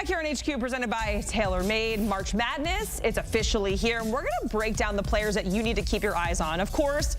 back here on HQ, presented by TaylorMade. March Madness, it's officially here, and we're going to break down the players that you need to keep your eyes on. Of course,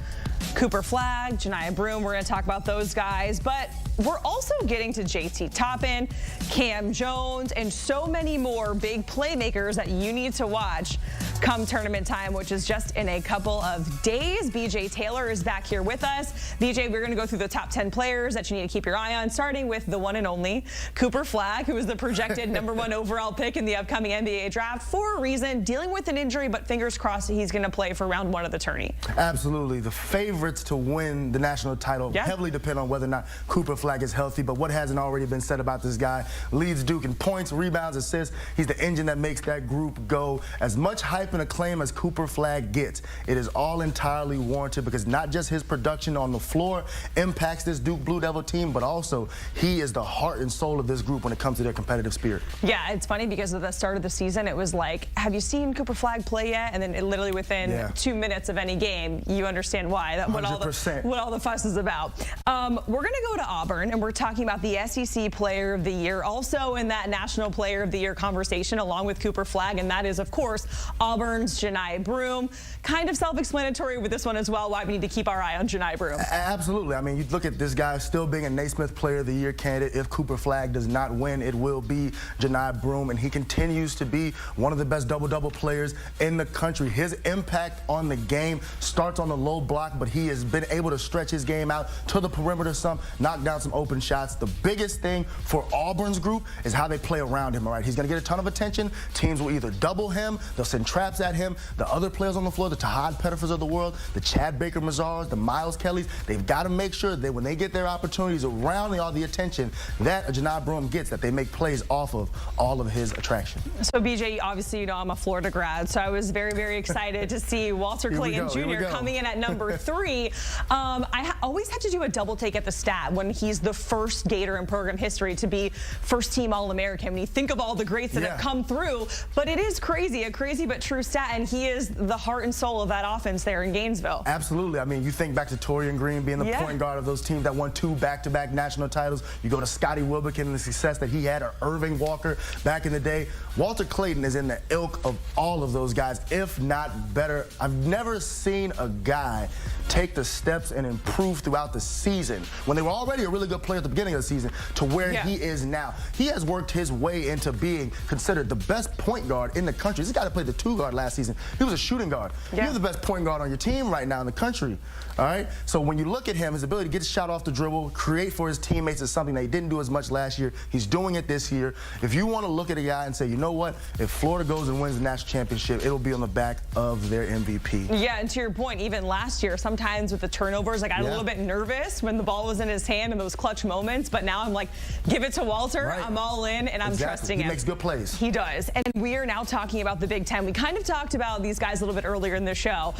Cooper Flagg, Johni Broome, we're going to talk about those guys, but we're also getting to JT Toppin, Cam Jones, and so many more big playmakers that you need to watch come tournament time, which is just in a couple of days. BJ Taylor is back here with us. BJ, we're going to go through the top 10 players that you need to keep your eye on, starting with the one and only Cooper Flagg, who is the projected #1 overall pick in the upcoming NBA draft for a reason, dealing with an injury, but fingers crossed he's going to play for round 1 of the tourney. Absolutely. The favorites to win the national title heavily depend on whether or not Cooper Flagg is healthy, but what hasn't already been said about this guy? Leads Duke in points, rebounds, assists. He's the engine that makes that group go. As much hype and acclaim as Cooper Flagg gets, it is all entirely warranted, because not just his production on the floor impacts this Duke Blue Devil team, but also he is the heart and soul of this group when it comes to their competitive spirit. Yeah, it's funny because at the start of the season, it was like, have you seen Cooper Flagg play yet? And then it literally within 2 minutes of any game, you understand why, what all the fuss is about. We're going to go to Auburn, and we're talking about the SEC Player of the Year, also in that National Player of the Year conversation, along with Cooper Flagg, and that is, of course, Auburn's Johni Broome. Kind of self-explanatory with this one as well, why we need to keep our eye on Johni Broome. Absolutely. I mean, you look at this guy still being a Naismith Player of the Year candidate. If Cooper Flagg does not win, it will be Johni Broome, and he continues to be one of the best double-double players in the country. His impact on the game starts on the low block, but he has been able to stretch his game out to the perimeter some, knock down some open shots. The biggest thing for Auburn's group is how they play around him, all right? He's going to get a ton of attention. Teams will either double him, they'll send traps at him. The other players on the floor, the Tahad Pettifors of the world, the Chad Baker-Mazars, the Miles Kellys, they've got to make sure that when they get their opportunities around all the attention that Johni Broome gets, that they make plays off of all of his attraction. So, BJ, obviously, you know I'm a Florida grad, so I was very, very excited to see Walter Clayton Jr. coming in at #3. I always have to do a double take at the stat when he's the first Gator in program history to be first-team All-American. When you think of all the greats that have come through, but it is crazy, a crazy but true stat, and he is the heart and soul of that offense there in Gainesville. Absolutely. I mean, you think back to Torian Green being the point guard of those teams that won 2 back-to-back national titles. You go to Scotty Wilbekin and the success that he had, or Irving Walker back in the day. Walter Clayton is in the ilk of all of those guys, if not better. I've never seen a guy take the steps and improve throughout the season when they were already a really good player at the beginning of the season to where he is now. He has worked his way into being considered the best point guard in the country. This guy played the 2 guard last season. He was a shooting guard. You're the best point guard on your team right now in the country. All right? So when you look at him, his ability to get a shot off the dribble, create for his teammates is something that he didn't do as much last year. He's doing it this year. If you want to look at a guy and say, you know what, if Florida goes and wins the national championship, it'll be on the back of their MVP. Yeah, and to your point, even last year, sometimes with the turnovers, I got a little bit nervous when the ball was in his hand in those clutch moments, but now I'm like, give it to Walter. I'm all in, and I'm trusting him. He makes good plays. He does. And we are now talking about the Big Ten. We kind of talked about these guys a little bit earlier in the show,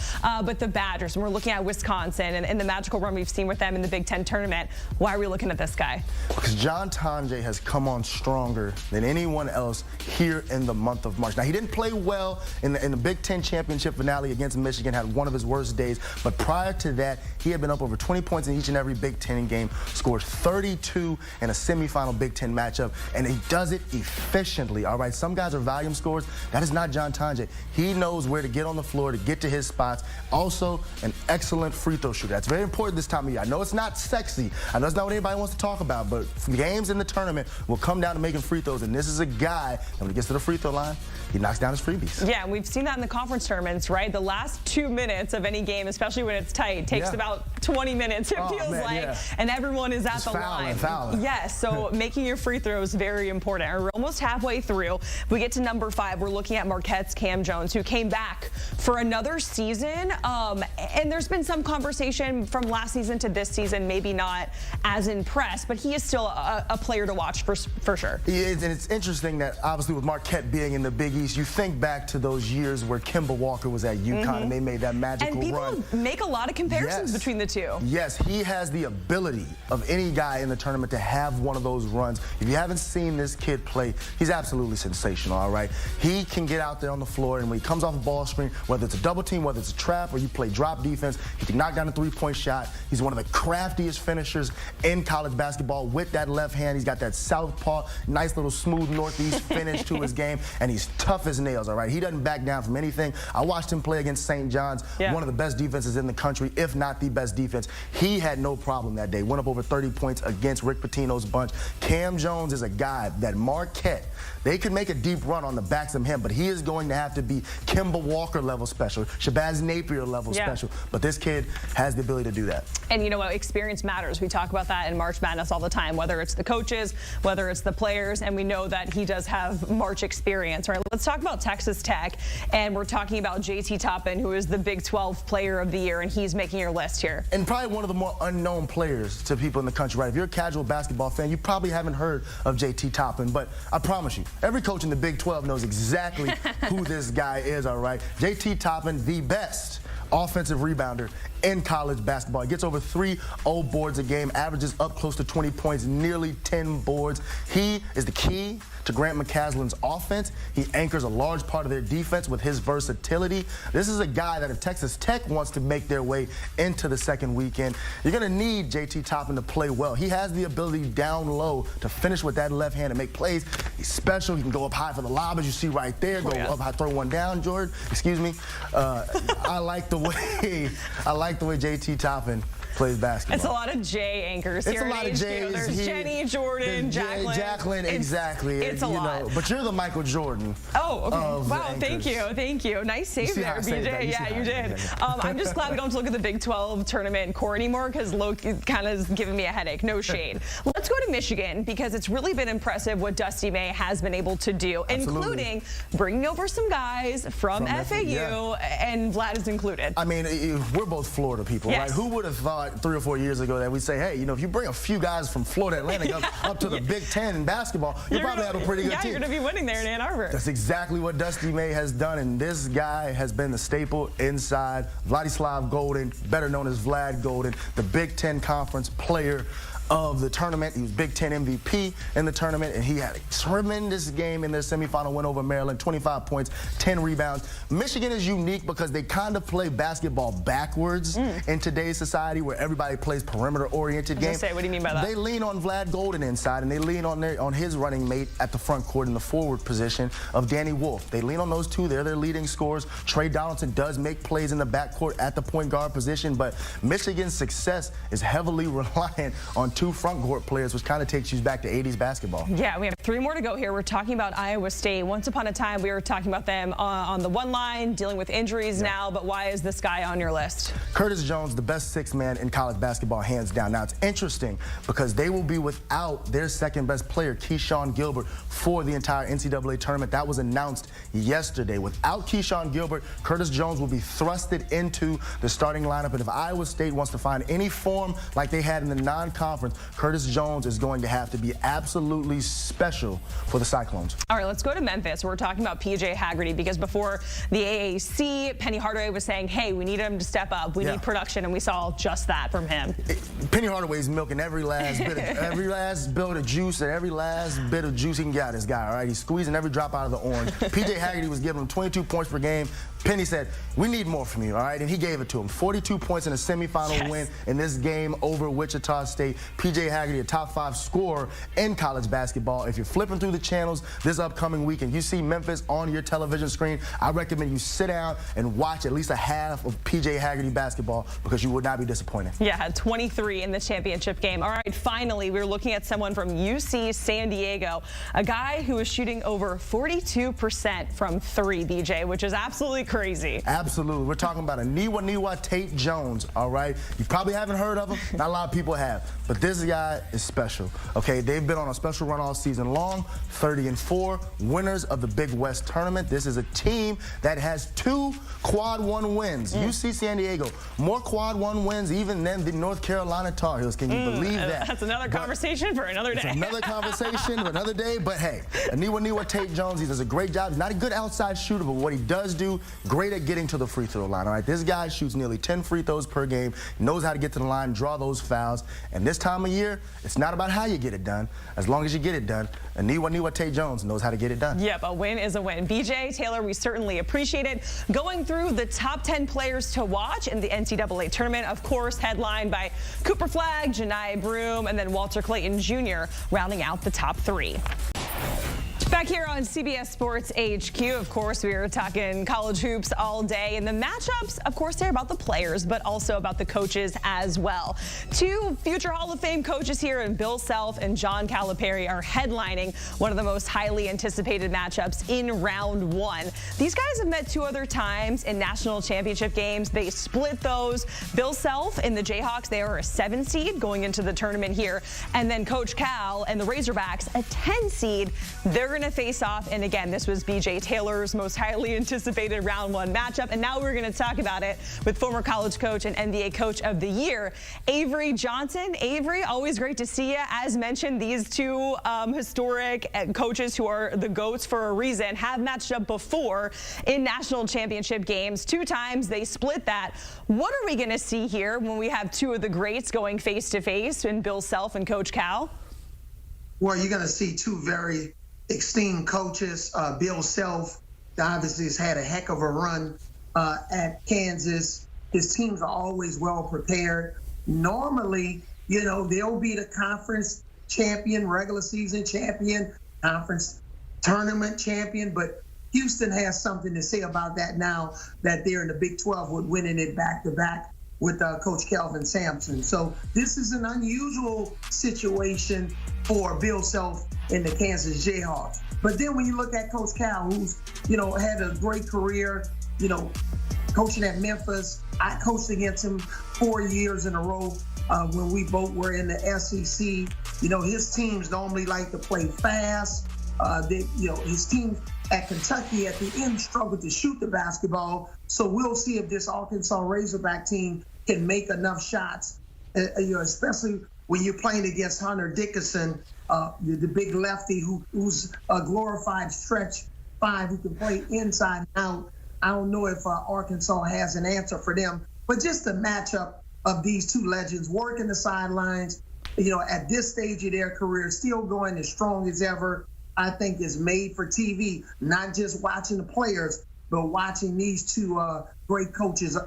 but the Badgers, and we're looking at Wisconsin and the magical run we've seen with them in the Big Ten tournament. Why are we looking at this guy? Because John Tonje has come on stronger than anyone else here in the month of March. Now, he didn't play well in the Big Ten championship finale against Michigan, had one of his worst days, but prior to that, he had been up over 20 points in each and every Big Ten game, scored 32 in a semifinal Big Ten matchup, and he does it efficiently, all right? Some guys are volume scorers. That is not John Tonje. He knows where to get on the floor to get to his spots. Also, an excellent free throw shooter. That's very important this time of year. I know it's not sexy. I know it's not what anybody wants to talk about, but games in the tournament will come down to making free throws, and this is a guy that when he gets to the free throw line, he knocks down his freebies. Yeah, we've seen that in the conference tournaments, right? The last 2 minutes of any game, especially when it's tight, takes about 20 minutes, it feels like, and everyone is at the line. Fouling. Yes, so making your free throws is very important. We're almost halfway through. We get to #5. We're looking at Marquette's Cam Jones, who came back for another season, and there's been some conversation from last season to this season, maybe not as impressed, but he is still a player to watch for sure. He is, and it's interesting that obviously with Marquette being in the Big East, you think back to those years where Kemba Walker was at UConn and they made that magical run. And people make a lot of comparisons between the two. too. Yes, he has the ability of any guy in the tournament to have one of those runs. If you haven't seen this kid play, he's absolutely sensational, all right? He can get out there on the floor, and when he comes off a ball screen, whether it's a double team, whether it's a trap, or you play drop defense, he can knock down a three-point shot. He's one of the craftiest finishers in college basketball with that left hand. He's got that southpaw, nice little smooth northeast finish to his game, and he's tough as nails, all right? He doesn't back down from anything. I watched him play against St. John's, one of the best defenses in the country, if not the best defense. He had no problem that day. Went up over 30 points against Rick Pitino's bunch. Cam Jones is a guy that Marquette, they could make a deep run on the backs of him, but he is going to have to be Kemba Walker level special, Shabazz Napier level special. But this kid has the ability to do that. And you know what? Experience matters. We talk about that in March Madness all the time, whether it's the coaches, whether it's the players, and we know that he does have March experience. All right, let's talk about Texas Tech, and we're talking about JT Toppin, who is the Big 12 Player of the Year, and he's making your list here. And probably one of the more unknown players to people in the country, right? If you're a casual basketball fan, you probably haven't heard of JT Toppin, but I promise you, every coach in the Big 12 knows exactly who this guy is, all right? JT Toppin, the best offensive rebounder in college basketball. He gets over 3 boards a game, averages up close to 20 points, nearly 10 boards. He is the key to Grant McCaslin's offense. He anchors a large part of their defense with his versatility. This is a guy that if Texas Tech wants to make their way into the second weekend, you're going to need JT Toppin to play well. He has the ability down low to finish with that left hand and make plays. He's special. He can go up high for the lob, as you see right there. Go up high, throw one down, Jordan. Excuse me. I like the way JT Toppin plays basketball. It's a lot of J anchors here. It's a lot of J's. There's Jenny, Jordan, Jacqueline. Jacqueline, exactly. It's a lot. But you're the Michael Jordan. Oh, okay. Wow, thank you. Nice save there, BJ. Yeah, you did. I'm just glad we don't have to look at the Big 12 tournament core anymore because Loki kind of is giving me a headache. No shade. Let's go to Michigan because it's really been impressive what Dusty May has been able to do, including bringing over some guys from FAU, and Vlad is included. I mean, we're both Florida people, right? Who would have thought 3 or 4 years ago that we'd say, hey, you know, if you bring a few guys from Florida Atlantic up to the Big Ten in basketball, you'll probably have a pretty good team. Yeah, you're going to be winning there in Ann Arbor. That's exactly what Dusty May has done, and this guy has been the staple inside. Vladislav Golden, better known as Vlad Golden, the Big Ten Conference Player of the tournament. He was Big Ten MVP in the tournament, and he had a tremendous game in their semifinal win over Maryland, 25 points, 10 rebounds. Michigan is unique because they kind of play basketball backwards in today's society where everybody plays perimeter-oriented games. What do you mean by that? They lean on Vlad Golden inside, and they lean on his running mate at the front court in the forward position of Danny Wolf. They lean on those two. They're their leading scorers. Trey Donaldson does make plays in the backcourt at the point guard position, but Michigan's success is heavily reliant on 2 front court players, which kind of takes you back to 80s basketball. Yeah, we have 3 more to go here. We're talking about Iowa State. Once upon a time, we were talking about them on the one line, dealing with injuries now, but why is this guy on your list? Curtis Jones, the best 6th man in college basketball, hands down. Now, it's interesting because they will be without their second best player, Keyshawn Gilbert, for the entire NCAA tournament. That was announced yesterday. Without Keyshawn Gilbert, Curtis Jones will be thrusted into the starting lineup, and if Iowa State wants to find any form like they had in the non-conference, Curtis Jones is going to have to be absolutely special for the Cyclones. All right, let's go to Memphis. We're talking about PJ Haggerty because before the AAC, Penny Hardaway was saying, hey, we need him to step up. We need production, and we saw just that from him. Penny Hardaway's milking every last bit of juice and every last bit of juice he can get out of this guy, all right? He's squeezing every drop out of the orange. PJ Haggerty was giving him 22 points per game. Penny said, we need more from you, all right? And he gave it to him. 42 points in a semifinal win in this game over Wichita State. PJ Haggerty, a top 5 scorer in college basketball. If you're flipping through the channels this upcoming week and you see Memphis on your television screen, I recommend you sit down and watch at least a half of PJ Haggerty basketball because you would not be disappointed. Yeah, had 23 in the championship game. All right, finally, we're looking at someone from UC San Diego, a guy who is shooting over 42% from 3, BJ, which is absolutely crazy. Absolutely. We're talking about a Niwa Tate Jones, all right? You probably haven't heard of him. Not a lot of people have. But this guy is special, okay? They've been on a special run all season long, 30-4, winners of the Big West Tournament. This is a team that has 2 Quad 1 wins. UC San Diego, more Quad 1 wins even than the North Carolina Tar Heels. Can you believe that? That's another conversation for another day. It's another conversation for another day, but hey, Niwa Tate Jones, he does a great job. He's not a good outside shooter, but what he does do, great at getting to the free throw line. All right, this guy shoots nearly 10 free throws per game, knows how to get to the line, draw those fouls. And this time of year, it's not about how you get it done, as long as you get it done. And Niwa Tate Jones knows how to get it done. Yep, a win is a win. BJ, Taylor, we certainly appreciate it. Going through the top 10 players to watch in the NCAA tournament, of course, headlined by Cooper Flagg, Janai Broome, and then Walter Clayton Jr. rounding out the top 3. Back here on CBS Sports HQ, of course, we are talking college hoops all day. And the matchups, of course, they're about the players, but also about the coaches as well. 2 future Hall of Fame coaches here, and Bill Self and John Calipari, are headlining one of the most highly anticipated matchups in round 1. These guys have met 2 other times in national championship games. They split those. Bill Self and the Jayhawks, they are a 7 seed going into the tournament here. And then Coach Cal and the Razorbacks, a 10 seed. They're going to face off, and again, this was BJ Taylor's most highly anticipated round 1 matchup, and now we're going to talk about it with former college coach and NBA Coach of the Year, Avery Johnson. Avery, always great to see you. As mentioned, these 2 historic coaches who are the GOATs for a reason have matched up before in national championship games. 2 times they split that. What are we going to see here when we have 2 of the greats going face to face in Bill Self and Coach Cal? Well, you're going to see 2 very esteemed coaches. Bill Self obviously has had a heck of a run at Kansas. His teams are always well prepared. Normally, you know, they'll be the conference champion, regular season champion, conference tournament champion, but Houston has something to say about that now that they're in the Big 12 with winning it back-to-back with Coach Kelvin Sampson. So this is an unusual situation for Bill Self and the Kansas Jayhawks. But then when you look at Coach Cal, who's, you know, had a great career, you know, coaching at Memphis. I coached against him 4 years in a row when we both were in the SEC. You know, his teams normally like to play fast. You know, his team at Kentucky at the end struggled to shoot the basketball. So we'll see if this Arkansas Razorback team can make enough shots, you know, especially when you're playing against Hunter Dickinson, the big lefty who's a glorified stretch 5 who can play inside and out. I don't know if Arkansas has an answer for them, but just the matchup of these 2 legends working the sidelines, you know, at this stage of their career, still going as strong as ever, I think is made for TV, not just watching the players, but watching these 2 great coaches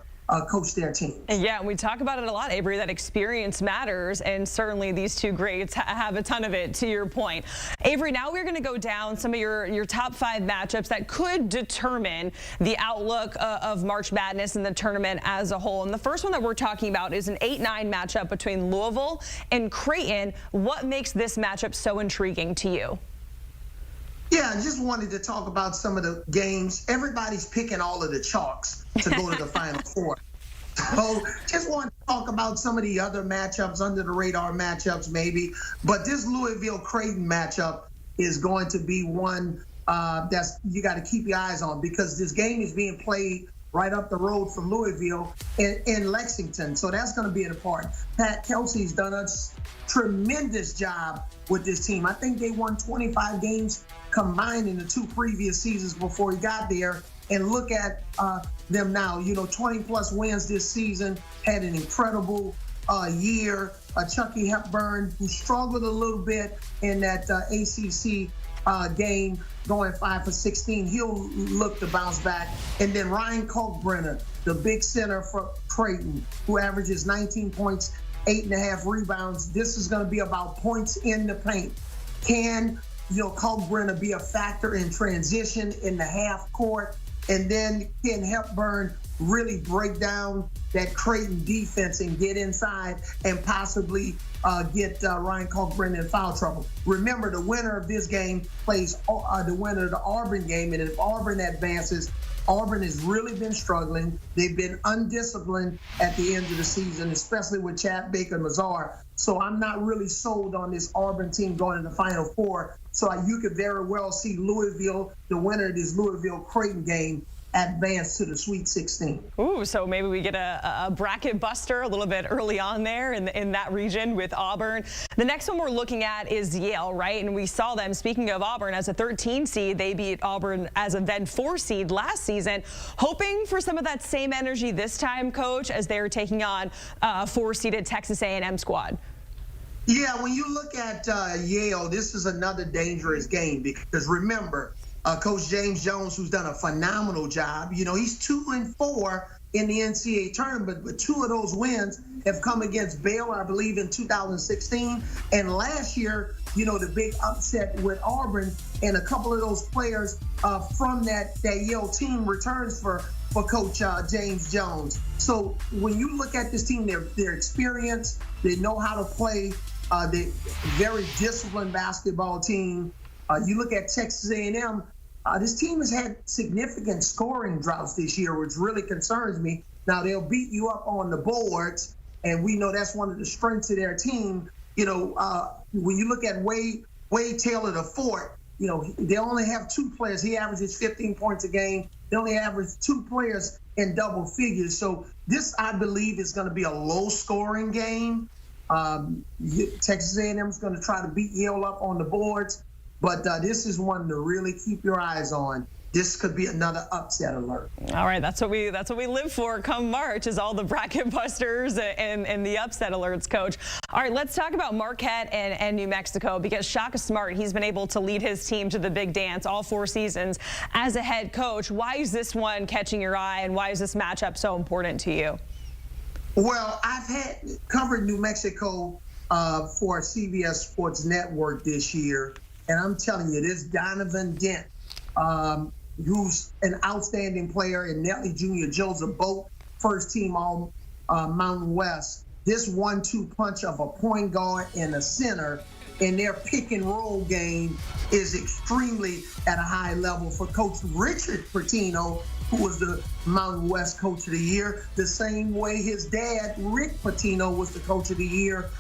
coach their team. Yeah, and we talk about it a lot, Avery, that experience matters, and certainly these 2 greats have a ton of it, to your point. Avery, now we're going to go down some of your top 5 matchups that could determine the outlook of March Madness and the tournament as a whole. And the first one that we're talking about is an 8-9 matchup between Louisville and Creighton. What makes this matchup so intriguing to you? Yeah, I just wanted to talk about some of the games. Everybody's picking all of the chalks to go to the Final Four. So just wanted to talk about some of the other matchups, under the radar matchups maybe. But this Louisville-Creighton matchup is going to be one that's you got to keep your eyes on, because this game is being played right up the road from Louisville in Lexington. So that's going to be important. Pat Kelsey's done a tremendous job with this team. I think they won 25 games combined in the 2 previous seasons before he got there. And look at them now, you know, 20-plus wins this season, had an incredible year. Chucky Hepburn, who struggled a little bit in that ACC game, going 5 for 16. He'll look to bounce back. And then Ryan Kalkbrenner, the big center for Creighton, who averages 19 points, 8.5 rebounds. This is going to be about points in the paint. Can, you know, Kalkbrenner be a factor in transition in the half court? And then can Hepburn really break down that Creighton defense and get inside and possibly get Ryan Kalkbrenner in foul trouble? Remember, the winner of this game plays the winner of the Auburn game, and if Auburn advances, Auburn has really been struggling. They've been undisciplined at the end of the season, especially with Chad Baker-Mazar. So I'm not really sold on this Auburn team going to the Final Four. So you could very well see Louisville, the winner of this Louisville-Creighton game, advance to the Sweet 16. Ooh, so maybe we get a bracket buster a little bit early on there in that region with Auburn. The next one we're looking at is Yale, right? And we saw them, speaking of Auburn, as a 13 seed. They beat Auburn as a then 4 seed last season. Hoping for some of that same energy this time, Coach, as they're taking on 4-seeded Texas A&M squad. Yeah, when you look at Yale, this is another dangerous game because remember, Coach James Jones, who's done a phenomenal job, you know, he's 2-4 in the NCAA tournament, but 2 of those wins have come against Baylor, I believe, in 2016. And last year, you know, the big upset with Auburn, and a couple of those players from that Yale team returns for Coach James Jones. So when you look at this team, they're experienced, they know how to play, they're very disciplined basketball team. You look at Texas A&M, this team has had significant scoring droughts this year, which really concerns me. Now, they'll beat you up on the boards, and we know that's one of the strengths of their team. You know, when you look at Wade Taylor IV, you know, they only have 2 players. He averages 15 points a game. They only average 2 players in double figures. So this, I believe, is going to be a low-scoring game. Texas A&M is going to try to beat Yale up on the boards. But this is one to really keep your eyes on. This could be another upset alert. All right, that's what we live for come March, is all the bracket busters and the upset alerts, Coach. All right, let's talk about Marquette and New Mexico, because Shaka Smart, he's been able to lead his team to the big dance all 4 seasons as a head coach. Why is this one catching your eye, and why is this matchup so important to you? Well, I've covered New Mexico for CBS Sports Network this year. And I'm telling you, this Donovan Dent, who's an outstanding player, and Nelly Jr. Joseph, both first-team all Mountain West, this 1-2 punch of a point guard and a center in their pick-and-roll game is extremely at a high level for Coach Richard Pitino, who was the Mountain West Coach of the Year, the same way his dad, Rick Pitino, was the Coach of the Year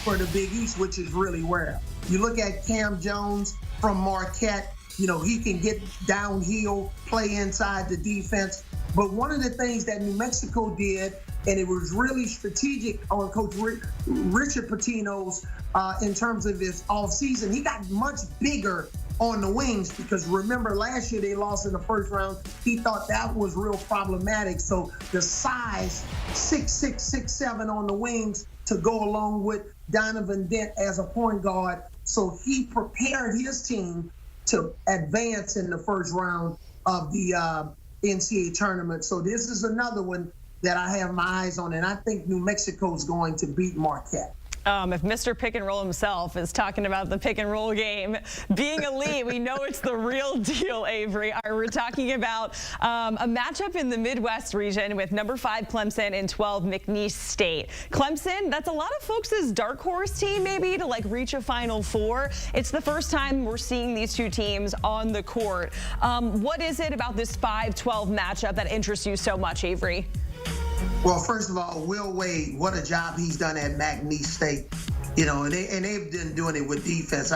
for the Big East, which is really rare. You look at Cam Jones from Marquette, you know, he can get downhill, play inside the defense. But one of the things that New Mexico did, and it was really strategic on Coach Richard Pitino's in terms of his offseason, he got much bigger on the wings, because remember last year they lost in the first round. He thought that was real problematic. So the size, 6'6", 6'7" on the wings to go along with Donovan Dent as a point guard. So he prepared his team to advance in the first round of the NCAA tournament. So this is another one that I have my eyes on, and I think New Mexico is going to beat Marquette. If Mr. Pick and Roll himself is talking about the pick and roll game being elite, we know it's the real deal, Avery. We're talking about a matchup in the Midwest region with number 5 Clemson and 12 McNeese State. Clemson, that's a lot of folks' dark horse team maybe to like reach a Final Four. It's the first time we're seeing these 2 teams on the court. What is it about this 5-12 matchup that interests you so much, Avery? Well, first of all, Will Wade, what a job he's done at McNeese State. You know, and they've been doing it with defense.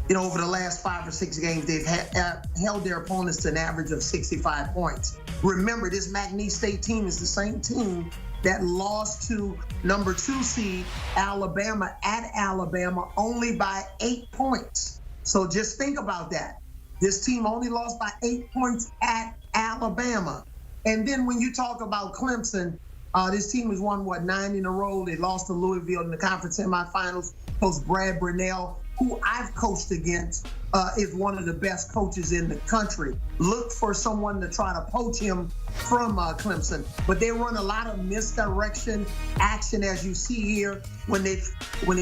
You know, over the last 5 or 6 games, they've held their opponents to an average of 65 points. Remember, this McNeese State team is the same team that lost to number 2 seed Alabama at Alabama only by 8 points. So just think about that. This team only lost by 8 points at Alabama. And then when you talk about Clemson, this team has won, 9 in a row. They lost to Louisville in the conference semifinals. Coach Brad Brunell, who I've coached against, is one of the best coaches in the country. Look for someone to try to poach him from Clemson. But they run a lot of misdirection action, as you see here. When they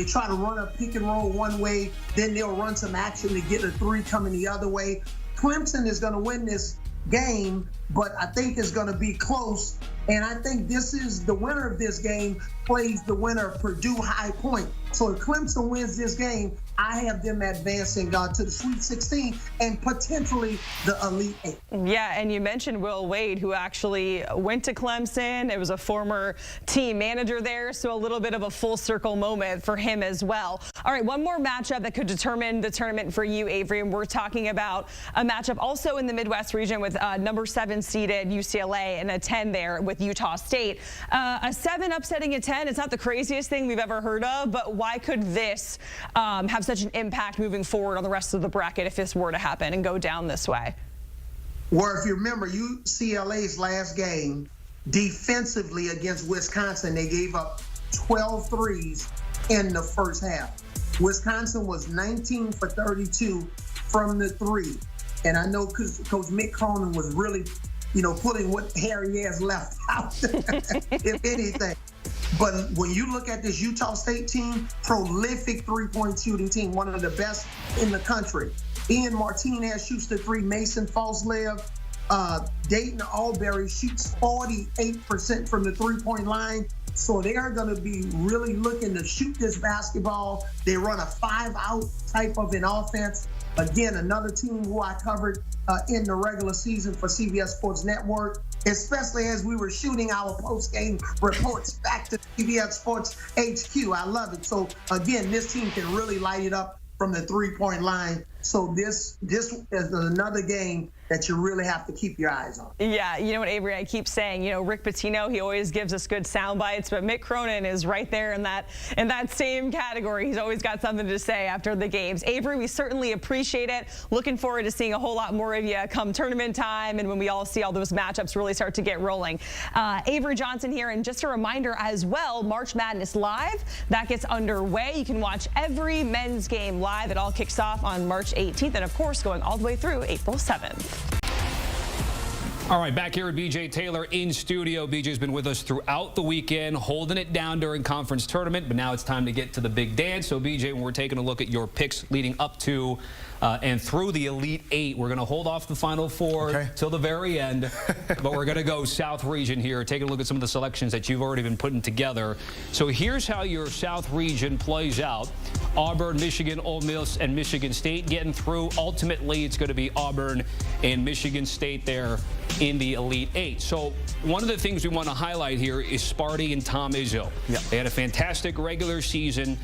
try to run a pick and roll one way, then they'll run some action to get a 3 coming the other way. Clemson is going to win this game, but I think it's going to be close. And I think this is the winner of this game plays the winner of Purdue High Point. So if Clemson wins this game, I have them advancing to the Sweet 16 and potentially the Elite 8. Yeah, and you mentioned Will Wade, who actually went to Clemson. It was a former team manager there, so a little bit of a full circle moment for him as well. All right, one more matchup that could determine the tournament for you, Avery, and we're talking about a matchup also in the Midwest region with number 7 seeded UCLA and a 10 there with Utah State. A 7 upsetting a 10, it's not the craziest thing we've ever heard of, but why could this have such an impact moving forward on the rest of the bracket if this were to happen and go down this way? Well, if you remember UCLA's last game, defensively against Wisconsin, they gave up 12 threes in the first half. Wisconsin was 19 for 32 from the 3. And I know Coach Mick Cronin was really, putting what Harry has left out, if anything. But when you look at this Utah State team, prolific three-point shooting team, one of the best in the country. Ian Martinez shoots the 3. Mason Falslev, Dayton Albury shoots 48% from the three-point line. So they are going to be really looking to shoot this basketball. They run a 5-out type of an offense. Again, another team who I covered in the regular season for CBS Sports Network, especially as we were shooting our post-game reports back to CBS Sports HQ. I love it. So, again, this team can really light it up from the three-point line. So this is another game that you really have to keep your eyes on. Yeah, you know what, Avery, I keep saying, Rick Pitino, he always gives us good sound bites, but Mick Cronin is right there in that same category. He's always got something to say after the games. Avery, we certainly appreciate it. Looking forward to seeing a whole lot more of you come tournament time and when we all see all those matchups really start to get rolling. Avery Johnson here, and just a reminder as well, March Madness Live, that gets underway. You can watch every men's game live. It all kicks off on March 18th and, of course, going all the way through April 7th. All right, back here at BJ Taylor in studio. BJ's been with us throughout the weekend, holding it down during conference tournament, but now it's time to get to the big dance. So, BJ, when we're taking a look at your picks leading up to and through the Elite 8, we're going to hold off the Final Four till the very end, but we're going to go South Region here, taking a look at some of the selections that you've already been putting together. So here's how your South Region plays out. Auburn, Michigan, Ole Miss, and Michigan State getting through. Ultimately, it's going to be Auburn and Michigan State there in the Elite 8. So one of the things we want to highlight here is Sparty and Tom Izzo. Yep. They had a fantastic regular season.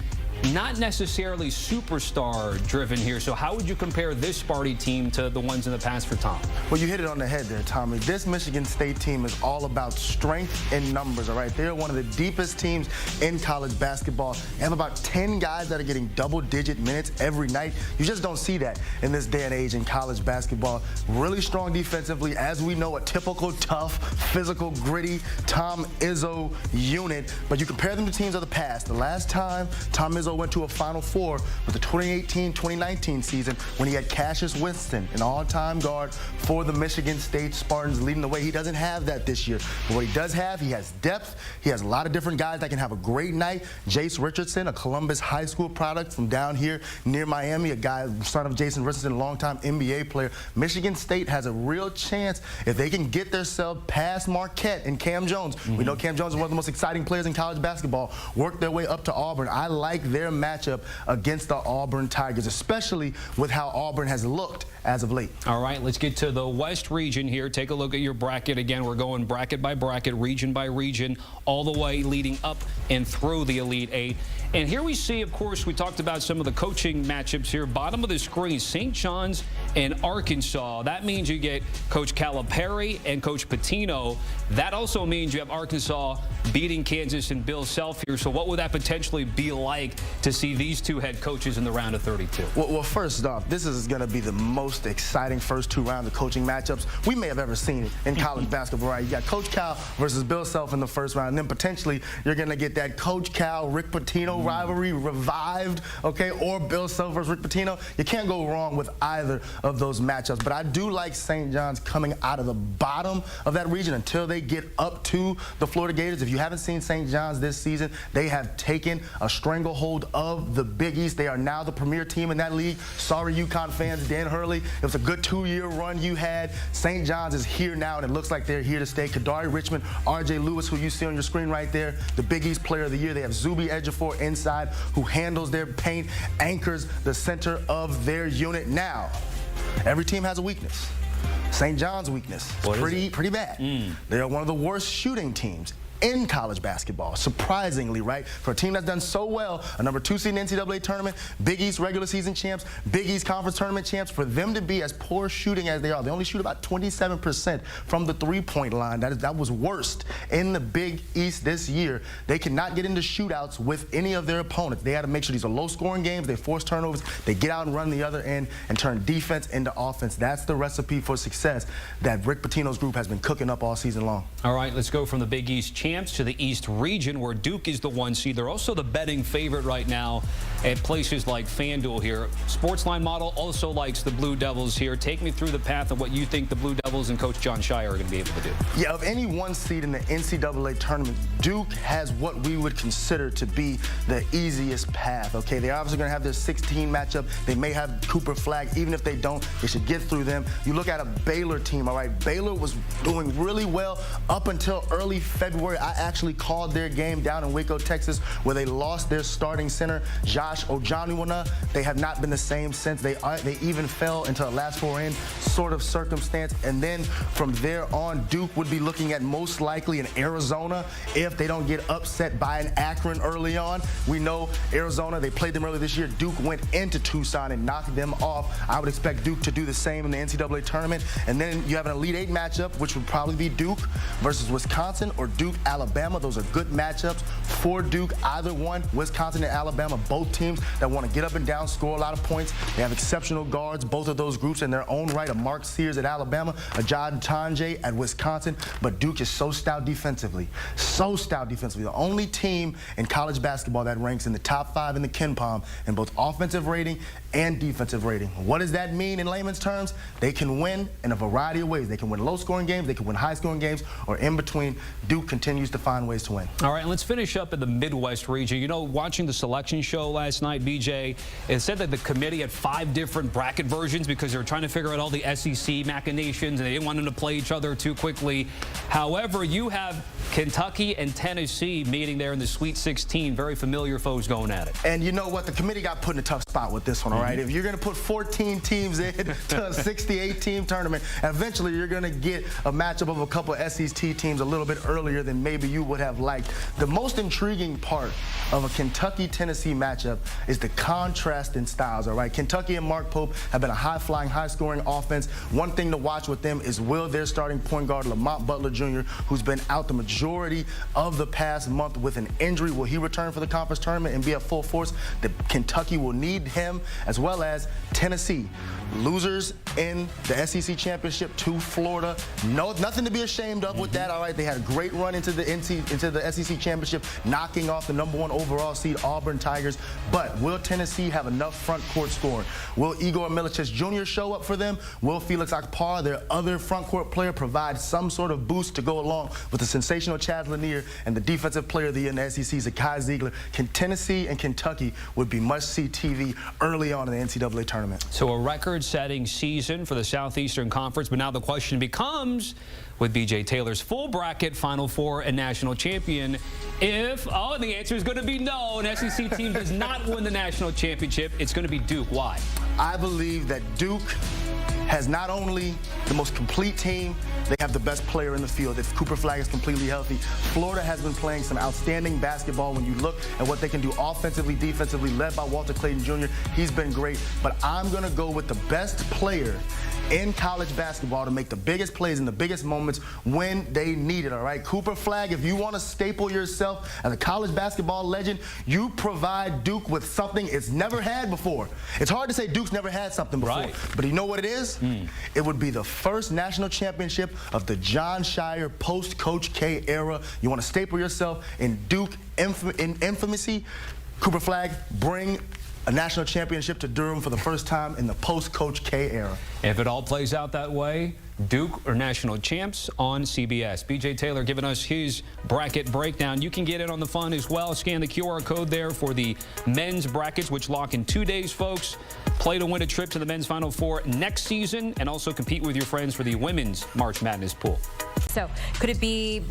Not necessarily superstar driven here. So how would you compare this Sparty team to the ones in the past for Tom? Well, you hit it on the head there, Tommy. This Michigan State team is all about strength and numbers, all right? They're one of the deepest teams in college basketball. They have about 10 guys that are getting double-digit minutes every night. You just don't see that in this day and age in college basketball. Really strong defensively. As we know, a typical tough, physical, gritty Tom Izzo unit. But you compare them to teams of the past. The last time Tom Izzo went to a Final Four with the 2018-2019 season when he had Cassius Winston, an all-time guard for the Michigan State Spartans, leading the way. He doesn't have that this year. But what he does have, he has depth. He has a lot of different guys that can have a great night. Jace Richardson, a Columbus High School product from down here near Miami, a guy, son of Jason Richardson, a longtime NBA player. Michigan State has a real chance if they can get themselves past Marquette and Cam Jones. We know Cam Jones is one of the most exciting players in college basketball. Work their way up to Auburn. I like their matchup against the Auburn Tigers, especially with how Auburn has looked as of late. All right, let's get to the West region here. Take a look at your bracket. Again, we're going bracket by bracket, region by region, all the way leading up and through the Elite 8. And here we see, of course, we talked about some of the coaching matchups here. Bottom of the screen, St. John's and Arkansas. That means you get Coach Calipari and Coach Pitino. That also means you have Arkansas beating Kansas and Bill Self here. So what would that potentially be like to see these two head coaches in the round of 32? Well, first off, this is going to be the most exciting first 2 rounds of coaching matchups we may have ever seen in college basketball. Right? You got Coach Cal versus Bill Self in the first round, and then potentially you're going to get that Coach Cal, Rick Pitino rivalry revived, okay, or Bill Self versus Rick Pitino. You can't go wrong with either of those matchups. But I do like St. John's coming out of the bottom of that region until they get up to the Florida Gators. If you haven't seen St. John's this season, they have taken a stranglehold of the Big East. They are now the premier team in that league. Sorry, UConn fans, Dan Hurley. It was a good 2-year run you had. St. John's is here now, and it looks like they're here to stay. Kadari Richmond, R.J. Lewis, who you see on your screen right there, the Big East Player of the Year. They have Zuby Ejiofor in inside, who handles their paint, anchors the center of their unit. Now, every team has a weakness. St. John's weakness is pretty bad. They are one of the worst shooting teams in college basketball, surprisingly, right? For a team that's done so well, a number 2 seed in the NCAA tournament, Big East regular season champs, Big East conference tournament champs, for them to be as poor shooting as they are, they only shoot about 27% from the three-point line. That was worst in the Big East this year. They cannot get into shootouts with any of their opponents. They had to make sure these are low-scoring games. They force turnovers. They get out and run the other end and turn defense into offense. That's the recipe for success that Rick Pitino's group has been cooking up all season long. All right, let's go from the Big East champs to the East region, where Duke is the 1 seed. They're also the betting favorite right now at places like FanDuel here. Sportsline model also likes the Blue Devils here. Take me through the path of what you think the Blue Devils and Coach Jon Scheyer are going to be able to do. Yeah, of any 1 seed in the NCAA tournament, Duke has what we would consider to be the easiest path, okay? They're obviously going to have their 16 matchup. They may have Cooper Flagg. Even if they don't, they should get through them. You look at a Baylor team, all right? Baylor was doing really well up until early February. I actually called their game down in Waco, Texas, where they lost their starting center, Josh Ojanwuna. They have not been the same since. They even fell into a last four in sort of circumstance. And then from there on, Duke would be looking at most likely in Arizona if they don't get upset by an Akron early on. We know Arizona, they played them earlier this year. Duke went into Tucson and knocked them off. I would expect Duke to do the same in the NCAA tournament. And then you have an Elite Eight matchup, which would probably be Duke versus Wisconsin or Duke, Alabama. Those are good matchups for Duke. Either one, Wisconsin and Alabama, both teams that want to get up and down, score a lot of points. They have exceptional guards, both of those groups in their own right. A Mark Sears at Alabama, a John Tonje at Wisconsin. But Duke is so stout defensively. So stout defensively. The only team in college basketball that ranks in the top 5 in the KenPom in both offensive rating and defensive rating. What does that mean in layman's terms? They can win in a variety of ways. They can win low-scoring games, they can win high-scoring games, or in between. Duke continues to find ways to win. All right, let's finish up in the Midwest region. You know, watching the selection show last night, BJ, it said that the committee had 5 different bracket versions because they were trying to figure out all the SEC machinations, and they didn't want them to play each other too quickly. However, you have Kentucky and Tennessee meeting there in the Sweet 16. Very familiar foes going at it. And you know what? The committee got put in a tough spot with this one, all right? If you're going to put 14 teams in to a 68-team tournament, eventually you're going to get a matchup of a couple of SEC teams a little bit earlier than maybe you would have liked. The most intriguing part of a Kentucky-Tennessee matchup is the contrast in styles, all right? Kentucky and Mark Pope have been a high-flying, high-scoring offense. One thing to watch with them is will their starting point guard, Lamont Butler Jr., who's been out the majority of the past month with an injury, will he return for the conference tournament and be at full force? Kentucky will need him, as well as Tennessee. Losers in the SEC championship to Florida. No, nothing to be ashamed of with that, all right? They had a great run into the SEC championship, knocking off the #1 overall seed Auburn Tigers. But will Tennessee have enough front court scoring? Will Igor Milicic Jr. show up for them? Will Felix Akpar, their other front court player, provide some sort of boost to go along with the sensational Chad Lanier and the defensive player of the year in the SEC, Zakai Ziegler? Tennessee and Kentucky would be must-see TV early on in the NCAA tournament. So a record-setting season for the Southeastern Conference, but now the question becomes, with B.J. Taylor's full bracket, Final Four, and national champion, and the answer is going to be no, an SEC team does not win the national championship. It's going to be Duke. Why? I believe that Duke has not only the most complete team, they have the best player in the field. If Cooper Flagg is completely healthy, Florida has been playing some outstanding basketball. When you look at what they can do offensively, defensively, led by Walter Clayton Jr., he's been great. But I'm going to go with the best player in college basketball to make the biggest plays in the biggest moments when they need it, all right? Cooper Flagg, if you want to staple yourself as a college basketball legend, you provide Duke with something it's never had before. It's hard to say Duke's never had something before, right, but you know what it is? It would be the first national championship of the Jon Scheyer post-Coach K era. You want to staple yourself in Duke infamy. Cooper Flagg, bring a national championship to Durham for the first time in the post-Coach K era. If it all plays out that way, Duke are national champs on CBS. B.J. Taylor giving us his bracket breakdown. You can get in on the fun as well. Scan the QR code there for the men's brackets, which lock in 2 days, folks. Play to win a trip to the men's Final Four next season, and also compete with your friends for the women's March Madness pool. So could it be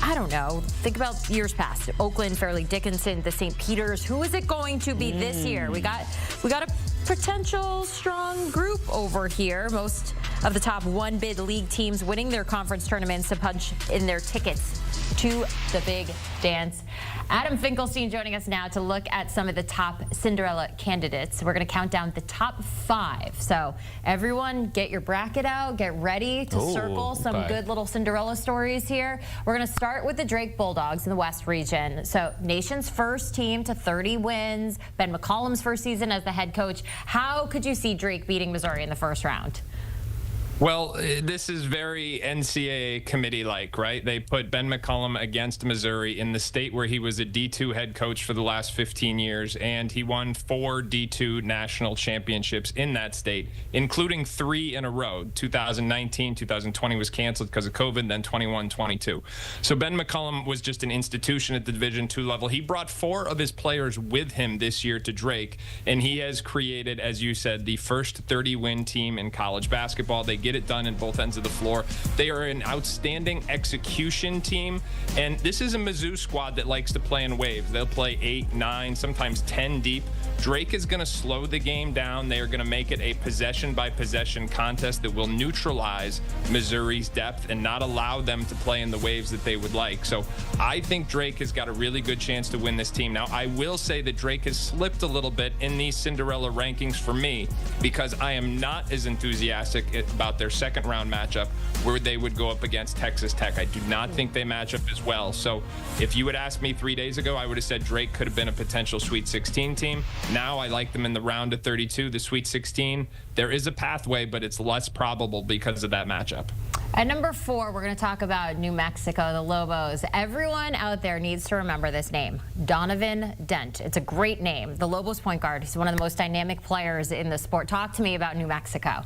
I don't know, think about years past. Oakland, Fairleigh Dickinson, the St. Peter's. Who is it going to be this year? We got a potential strong group over here. Most of the top one-bid league teams winning their conference tournaments to punch in their tickets to the big dance. Adam Finkelstein joining us now to look at some of the top Cinderella candidates. We're going to count down the top 5. So everyone get your bracket out, get ready to circle some good little Cinderella stories here. We're going to start with the Drake Bulldogs in the West region. So nation's first team to 30 wins, Ben McCollum's first season as the head coach. How could you see Drake beating Missouri in the first round? Well, this is very NCAA committee-like, right? They put Ben McCollum against Missouri in the state where he was a D2 head coach for the last 15 years, and he won 4 D2 national championships in that state, including 3 in a row. 2019, 2020 was canceled because of COVID, then 21, 22. So Ben McCollum was just an institution at the Division II level. He brought 4 of his players with him this year to Drake, and he has created, as you said, the first 30-win team in college basketball. They get it done in both ends of the floor. They are an outstanding execution team, and this is a Mizzou squad that likes to play in waves. They'll play 8, 9, sometimes 10 deep. Drake is going to slow the game down. They are going to make it a possession-by-possession contest that will neutralize Missouri's depth and not allow them to play in the waves that they would like. So I think Drake has got a really good chance to win this team. Now, I will say that Drake has slipped a little bit in these Cinderella rankings for me because I am not as enthusiastic about their second round matchup where they would go up against Texas Tech. I do not think they match up as well. So if you had asked me 3 days ago, I would have said Drake could have been a potential Sweet 16 team. Now I like them in the round of 32, the Sweet 16. There is a pathway, but it's less probable because of that matchup. At number 4, we're going to talk about New Mexico, the Lobos. Everyone out there needs to remember this name, Donovan Dent. It's a great name. The Lobos point guard. He's one of the most dynamic players in the sport. Talk to me about New Mexico.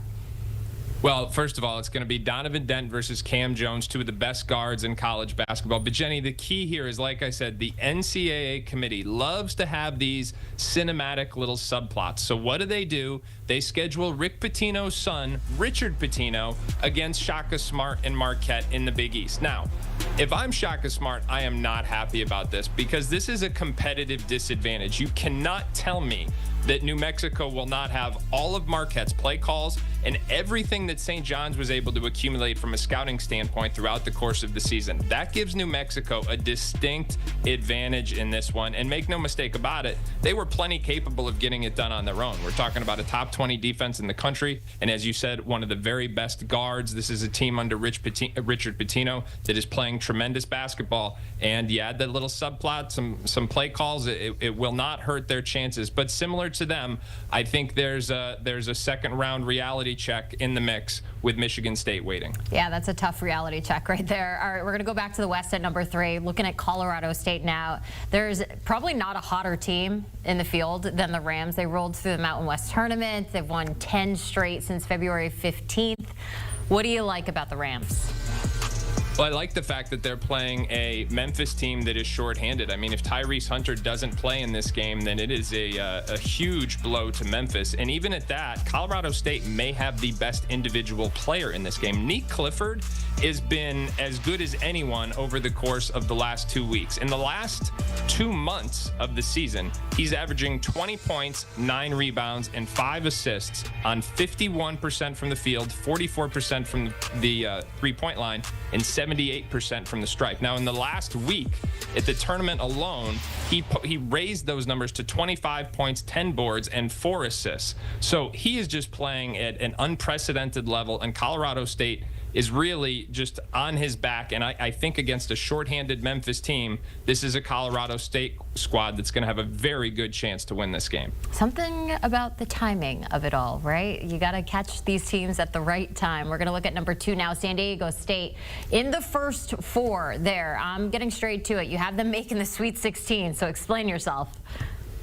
Well, first of all, it's going to be Donovan Dent versus Cam Jones, 2 of the best guards in college basketball. But, Jenny, the key here is, like I said, the NCAA committee loves to have these cinematic little subplots. So what do? They schedule Rick Pitino's son, Richard Pitino, against Shaka Smart and Marquette in the Big East. Now, if I'm Shaka Smart, I am not happy about this because this is a competitive disadvantage. You cannot tell me that New Mexico will not have all of Marquette's play calls and everything that St. John's was able to accumulate from a scouting standpoint throughout the course of the season. That gives New Mexico a distinct advantage in this one. And make no mistake about it, they were plenty capable of getting it done on their own. We're talking about a top 20 defense in the country. And as you said, one of the very best guards. This is a team under Richard Pitino that is playing tremendous basketball. And you add that little subplot, some play calls, it will not hurt their chances. But similar to them, I think there's a second round reality check in the mix with Michigan State waiting. Yeah, that's a tough reality check right there. All right, we're going to go back to the West at number 3, looking at Colorado State now. There's probably not a hotter team in the field than the Rams. They rolled through the Mountain West Tournament. They've won 10 straight since February 15th. What do you like about the Rams? Well, I like the fact that they're playing a Memphis team that is shorthanded. I mean, if Tyrese Hunter doesn't play in this game, then it is a huge blow to Memphis. And even at that, Colorado State may have the best individual player in this game. Nick Clifford has been as good as anyone over the course of the last 2 weeks. In the last 2 months of the season, he's averaging 20 points, 9 rebounds, and 5 assists on 51% from the field, 44% from the three-point line, and 78% from the stripe. Now, in the last week at the tournament alone, he raised those numbers to 25 points, 10 boards, and 4 assists. So he is just playing at an unprecedented level, and Colorado State is really just on his back. And I think against a shorthanded Memphis team, this is a Colorado State squad that's going to have a very good chance to win this game. Something about the timing of it all, right? You got to catch these teams at the right time. We're going to look at number 2 now, San Diego State. In the first 4 there, I'm getting straight to it. You have them making the Sweet 16, so explain yourself.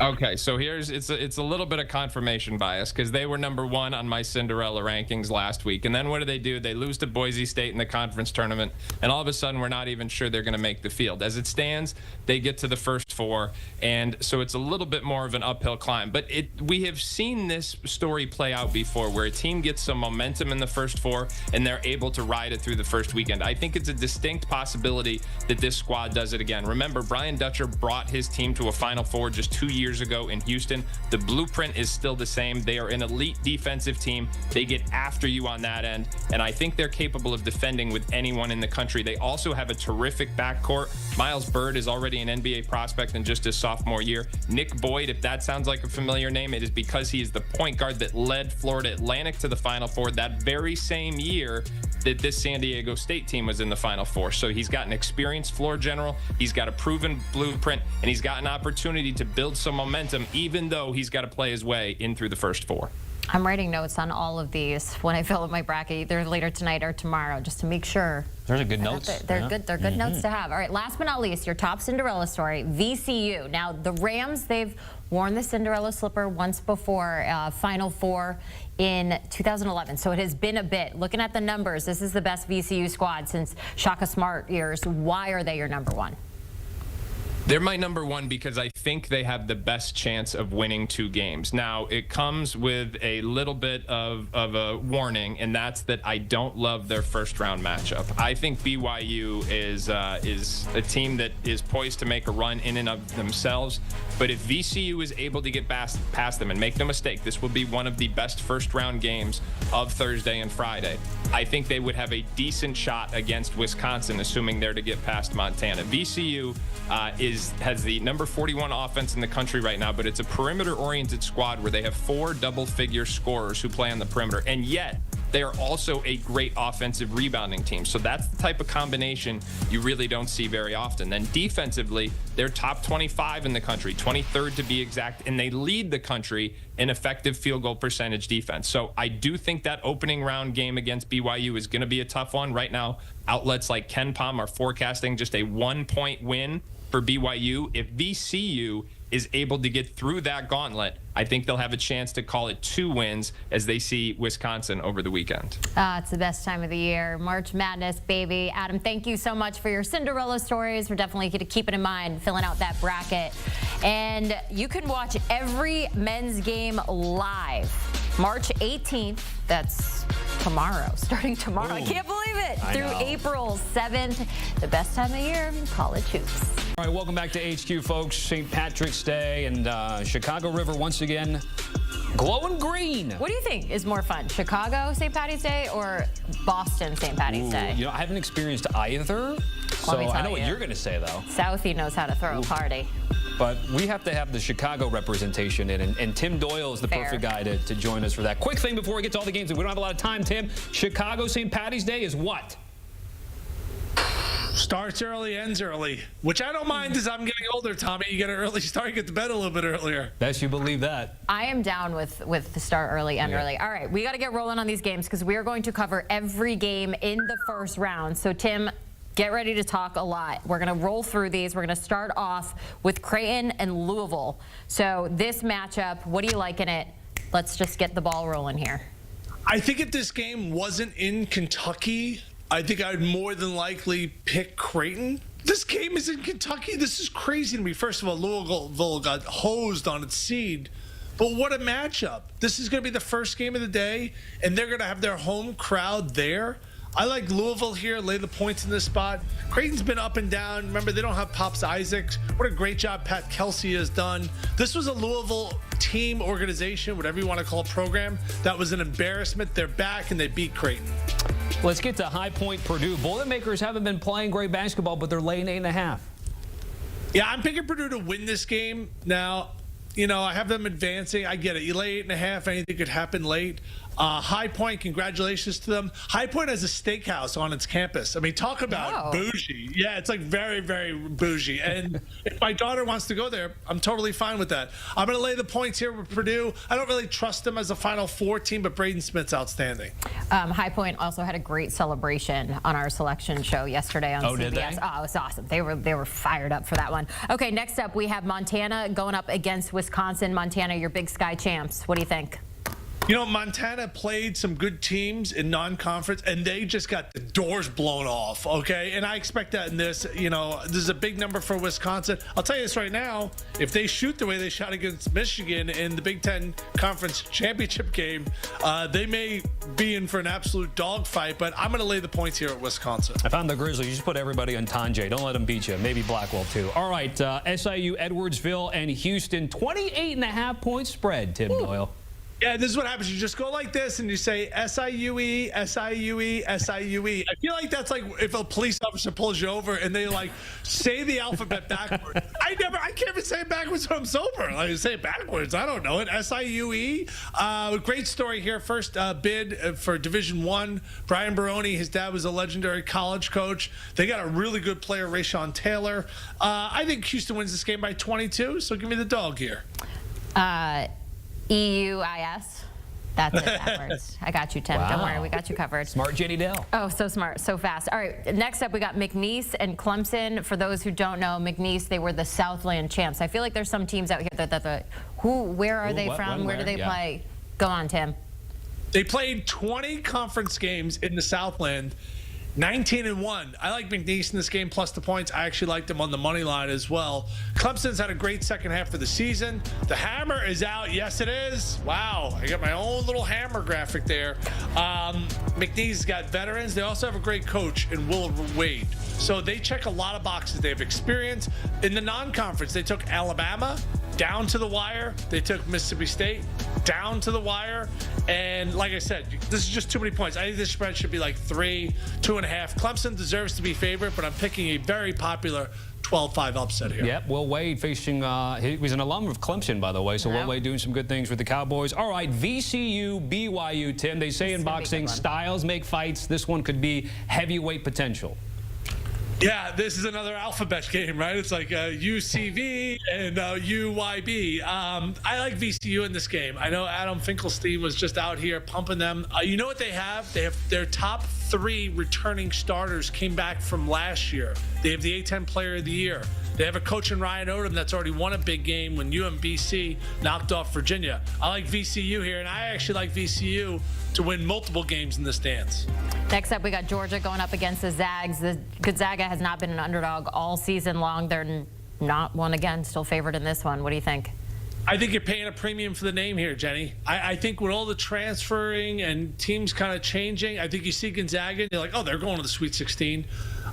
Okay, so it's a little bit of confirmation bias because they were #1 on my Cinderella rankings last week, and then what do? They lose to Boise State in the conference tournament, and all of a sudden we're not even sure they're going to make the field. As it stands, they get to the first 4, and so it's a little bit more of an uphill climb. But we have seen this story play out before, where a team gets some momentum in the first 4 and they're able to ride it through the first weekend. I think it's a distinct possibility that this squad does it again. Remember, Brian Dutcher brought his team to a Final Four just 2 years ago in Houston. The blueprint is still the same. They are an elite defensive team. They get after you on that end, and I think they're capable of defending with anyone in the country. They also have a terrific backcourt. Miles Bird is already an NBA prospect in just his sophomore year. Nick Boyd, if that sounds like a familiar name, it is because he is the point guard that led Florida Atlantic to the Final Four that very same year that this San Diego State team was in the Final Four. So he's got an experienced floor general, he's got a proven blueprint, and he's got an opportunity to build some momentum, even though he's got to play his way in through the first 4. I'm writing notes on all of these when I fill up my bracket, either later tonight or tomorrow, just to make sure. Those are good notes. They're good. They're good notes to have. All right, last but not least, your top Cinderella story, VCU. Now, the Rams, they've worn the Cinderella slipper once before, Final Four in 2011. So it has been a bit. Looking at the numbers, this is the best VCU squad since Shaka Smart years. Why are they your #1? They're my #1 because I think they have the best chance of winning 2 games. Now, it comes with a little bit of a warning, and that's that I don't love their first-round matchup. I think BYU is a team that is poised to make a run in and of themselves. But if VCU is able to get past them, and make no mistake, this will be one of the best first-round games of Thursday and Friday, I think they would have a decent shot against Wisconsin, assuming they're to get past Montana. VCU has the number 41 offense in the country right now, but it's a perimeter-oriented squad where they have 4 double-figure scorers who play on the perimeter, and yet they are also a great offensive rebounding team. So that's the type of combination you really don't see very often. Then defensively, they're top 25 in the country, 23rd to be exact, and they lead the country in effective field goal percentage defense. So I do think that opening round game against BYU is going to be a tough one. Right now, outlets like KenPom are forecasting just a 1-point win for BYU. If VCU is able to get through that gauntlet, I think they'll have a chance to call it 2 wins as they see Wisconsin over the weekend. It's the best time of the year. March Madness, baby. Adam, thank you so much for your Cinderella stories. We're definitely going to keep it in mind, filling out that bracket. And you can watch every men's game live. March 18th, that's tomorrow, starting tomorrow. Ooh, I can't believe it. Through April 7th, the best time of year in college hoops. All right, welcome back to HQ, folks. St. Patrick's Day and Chicago River once again glowing green. What do you think is more fun, Chicago St. Patty's Day or Boston St. Patty's Day? You know, I haven't experienced either, so I know what you're going to say, though. Southie knows how to throw a party. But we have to have the Chicago representation in, and Tim Doyle is the perfect guy to join us for that. Quick thing before we get to all the games, we don't have a lot of time, Tim. Chicago St. Patty's Day is what? Starts early, ends early, which I don't mind as I'm getting older, Tommy. You get an early start, you get to bed a little bit earlier. Best you believe that. I am down with the start early, end early. All right, we got to get rolling on these games because we are going to cover every game in the first round. So, Tim, get ready to talk a lot. We're going to roll through these. We're going to start off with Creighton and Louisville. So this matchup, what do you like in it? Let's just get the ball rolling here. I think if this game wasn't in Kentucky, I think I'd more than likely pick Creighton. This game is in Kentucky. This is crazy to me. First of all, Louisville got hosed on its seed. But what a matchup. This is going to be the first game of the day, and they're going to have their home crowd there. I like Louisville here, lay the points in this spot. Creighton's been up and down. Remember, they don't have Pops Isaacs. What a great job Pat Kelsey has done. This was a Louisville team, organization, whatever you want to call a program, that was an embarrassment. They're back, and they beat Creighton. Let's get to High Point, Purdue. Boilermakers haven't been playing great basketball, but they're laying 8.5. Yeah, I'm picking Purdue to win this game. Now, you know, I have them advancing. I get it. You lay 8.5, anything could happen late. High Point, congratulations to them. High Point has a steakhouse on its campus. I mean, talk about bougie. Yeah, it's like very, very bougie. And if my daughter wants to go there, I'm totally fine with that. I'm going to lay the points here with Purdue. I don't really trust them as a Final Four team, but Braden Smith's outstanding. High Point also had a great celebration on our selection show yesterday on CBS. Did they? Oh, it was awesome. They were fired up for that one. Okay, next up we have Montana going up against Wisconsin. Montana, your Big Sky champs. What do you think? You know, Montana played some good teams in non-conference, and they just got the doors blown off, okay? And I expect that in this. You know, this is a big number for Wisconsin. I'll tell you this right now. If they shoot the way they shot against Michigan in the Big Ten Conference Championship game, they may be in for an absolute dogfight, but I'm going to lay the points here at Wisconsin. I found the Grizzlies. You just put everybody on Tanjay. Don't let them beat you. Maybe Blackwell, too. All right, SIU, Edwardsville, and Houston, 28.5-point spread, Tim Doyle. Yeah, this is what happens. You just go like this and you say SIUE, SIUE, SIUE. I feel like that's like if a police officer pulls you over and they like say the alphabet backwards. I can't even say it backwards when I'm sober. I say it backwards. I don't know it. SIUE. Great story here. First bid for Division I. Brian Baroni, his dad was a legendary college coach. They got a really good player, Rayshon Taylor. I think Houston wins this game by 22, so give me the dog here. EUIS. That's it backwards. I got you, Tim. Wow. Don't worry. We got you covered. Smart Jenny Dell. Oh, so smart. So fast. All right. Next up, we got McNeese and Clemson. For those who don't know, McNeese, they were the Southland champs. I feel like there's some teams out here where are they from? Where do they play? Go on, Tim. They played 20 conference games in the Southland. 19-1. I like McNeese in this game plus the points. I actually like them on the money line as well. Clemson's had a great second half of the season. The hammer is out. Yes, it is. Wow. I got my own little hammer graphic there. McNeese's got veterans. They also have a great coach in Will Wade. So they check a lot of boxes. They have experience. In the non-conference, they took Alabama down to the wire. They took Mississippi State down to the wire. And like I said, this is just too many points. I think this spread should be like 3, 2.5. Clemson deserves to be favorite, but I'm picking a very popular 12-5 upset here. Yep, Will Wade facing, he was an alum of Clemson, by the way, so Will Wade doing some good things with the Cowboys. All right, VCU, BYU, Tim. They say in boxing, styles make fights. This one could be heavyweight potential. Yeah, this is another alphabet game, right? It's like UCV and UYB. I like VCU in this game. I know Adam Finkelstein was just out here pumping them. You know what they have? They have their top 3 returning starters came back from last year. They have the A-10 Player of the Year. They have a coach in Ryan Odom that's already won a big game when UMBC knocked off Virginia. I like VCU here, and I actually like VCU to win multiple games in this dance. Next up, we got Georgia going up against the Zags. The Gonzaga has not been an underdog all season long. They're not one again, still favored in this one. What do you think? I think you're paying a premium for the name here, Jenny. I think with all the transferring and teams kind of changing, I think you see Gonzaga and you're like, oh, they're going to the Sweet 16.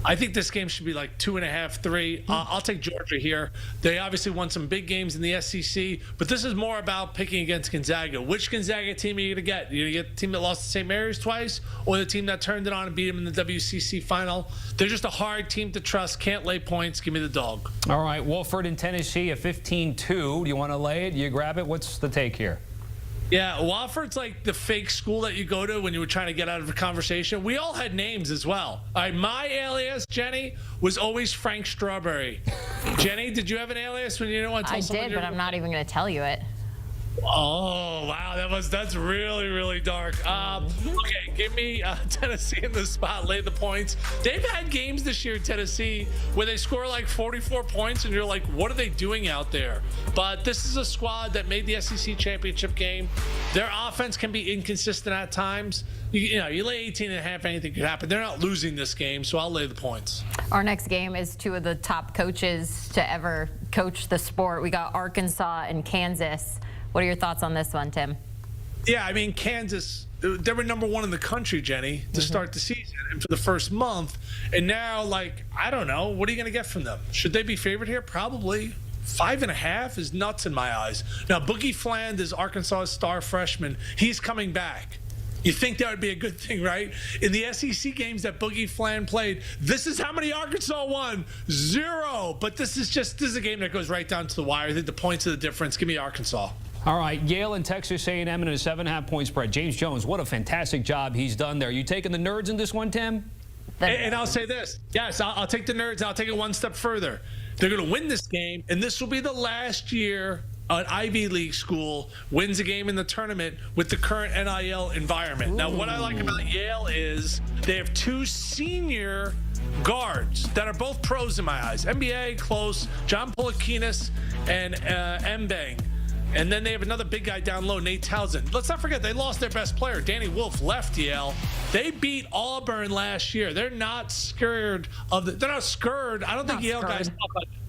I think this game should be like 2.5, 3. I'll take Georgia here. They obviously won some big games in the SEC, but this is more about picking against Gonzaga. Which Gonzaga team are you going to get? You're going to get the team that lost to St. Mary's twice or the team that turned it on and beat them in the WCC final? They're just a hard team to trust. Can't lay points. Give me the dog. All right, Wofford in Tennessee, a 15-2. Do you want to lay it? Do you grab it? What's the take here? Yeah, Wofford's like the fake school that you go to when you were trying to get out of a conversation. We all had names as well. All right, my alias, Jenny, was always Frank Strawberry. Jenny, did you have an alias when you didn't want to tell someone? I did, but I'm not even going to tell you it. Oh, wow, that's really, really dark. Okay, give me Tennessee in the spot, lay the points. They've had games this year in Tennessee where they score like 44 points and you're like, what are they doing out there? But this is a squad that made the SEC championship game. Their offense can be inconsistent at times. You lay 18.5, anything could happen. They're not losing this game, so I'll lay the points. Our next game is 2 of the top coaches to ever coach the sport. We got Arkansas and Kansas. What are your thoughts on this one, Tim? Yeah, I mean, Kansas, they were number 1 in the country, Jenny, to start the season and for the first month. And now, I don't know. What are you going to get from them? Should they be favored here? Probably. 5.5 is nuts in my eyes. Now, Boogie Fland is Arkansas's star freshman. He's coming back. You think that would be a good thing, right? In the SEC games that Boogie Fland played, this is how many Arkansas won. 0. But this is a game that goes right down to the wire. I think the points are the difference. Give me Arkansas. All right, Yale and Texas A&M in a 7.5-point spread. James Jones, what a fantastic job he's done there. You taking the Nerds in this one, Tim? And I'll say this. Yes, I'll take the Nerds. I'll take it one step further. They're going to win this game, and this will be the last year an Ivy League school wins a game in the tournament with the current NIL environment. Ooh. Now, what I like about Yale is they have 2 senior guards that are both pros in my eyes. NBA, close, John Polikinas and Mbang. And then they have another big guy down low, Nate Townsend. Let's not forget, they lost their best player. Danny Wolf left Yale. They beat Auburn last year. They're not scared of they're not scared. I don't think Yale guys,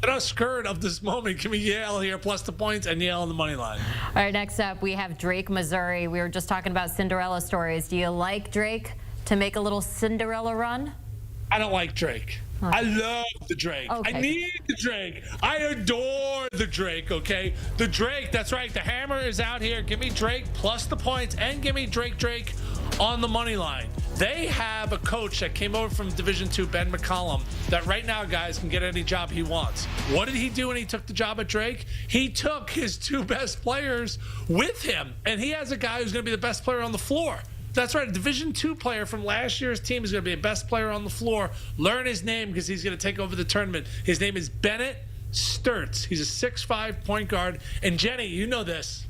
they're not scared of this moment. Give me Yale here plus the points and Yale on the money line. All right, next up, we have Drake, Missouri. We were just talking about Cinderella stories. Do you like Drake to make a little Cinderella run? I don't like Drake. Huh. I love the Drake. Okay. I need the Drake. I adore the Drake, okay? The Drake, that's right. The hammer is out here. Give me Drake plus the points and give me Drake on the money line. They have a coach that came over from Division II, Ben McCollum, that right now, guys, can get any job he wants. What did he do when he took the job at Drake? He took his 2 best players with him, and he has a guy who's going to be the best player on the floor. That's right. A Division II player from last year's team is going to be the best player on the floor. Learn his name because he's going to take over the tournament. His name is Bennett Sturtz. He's a 6'5" point guard. And Jenny, you know this.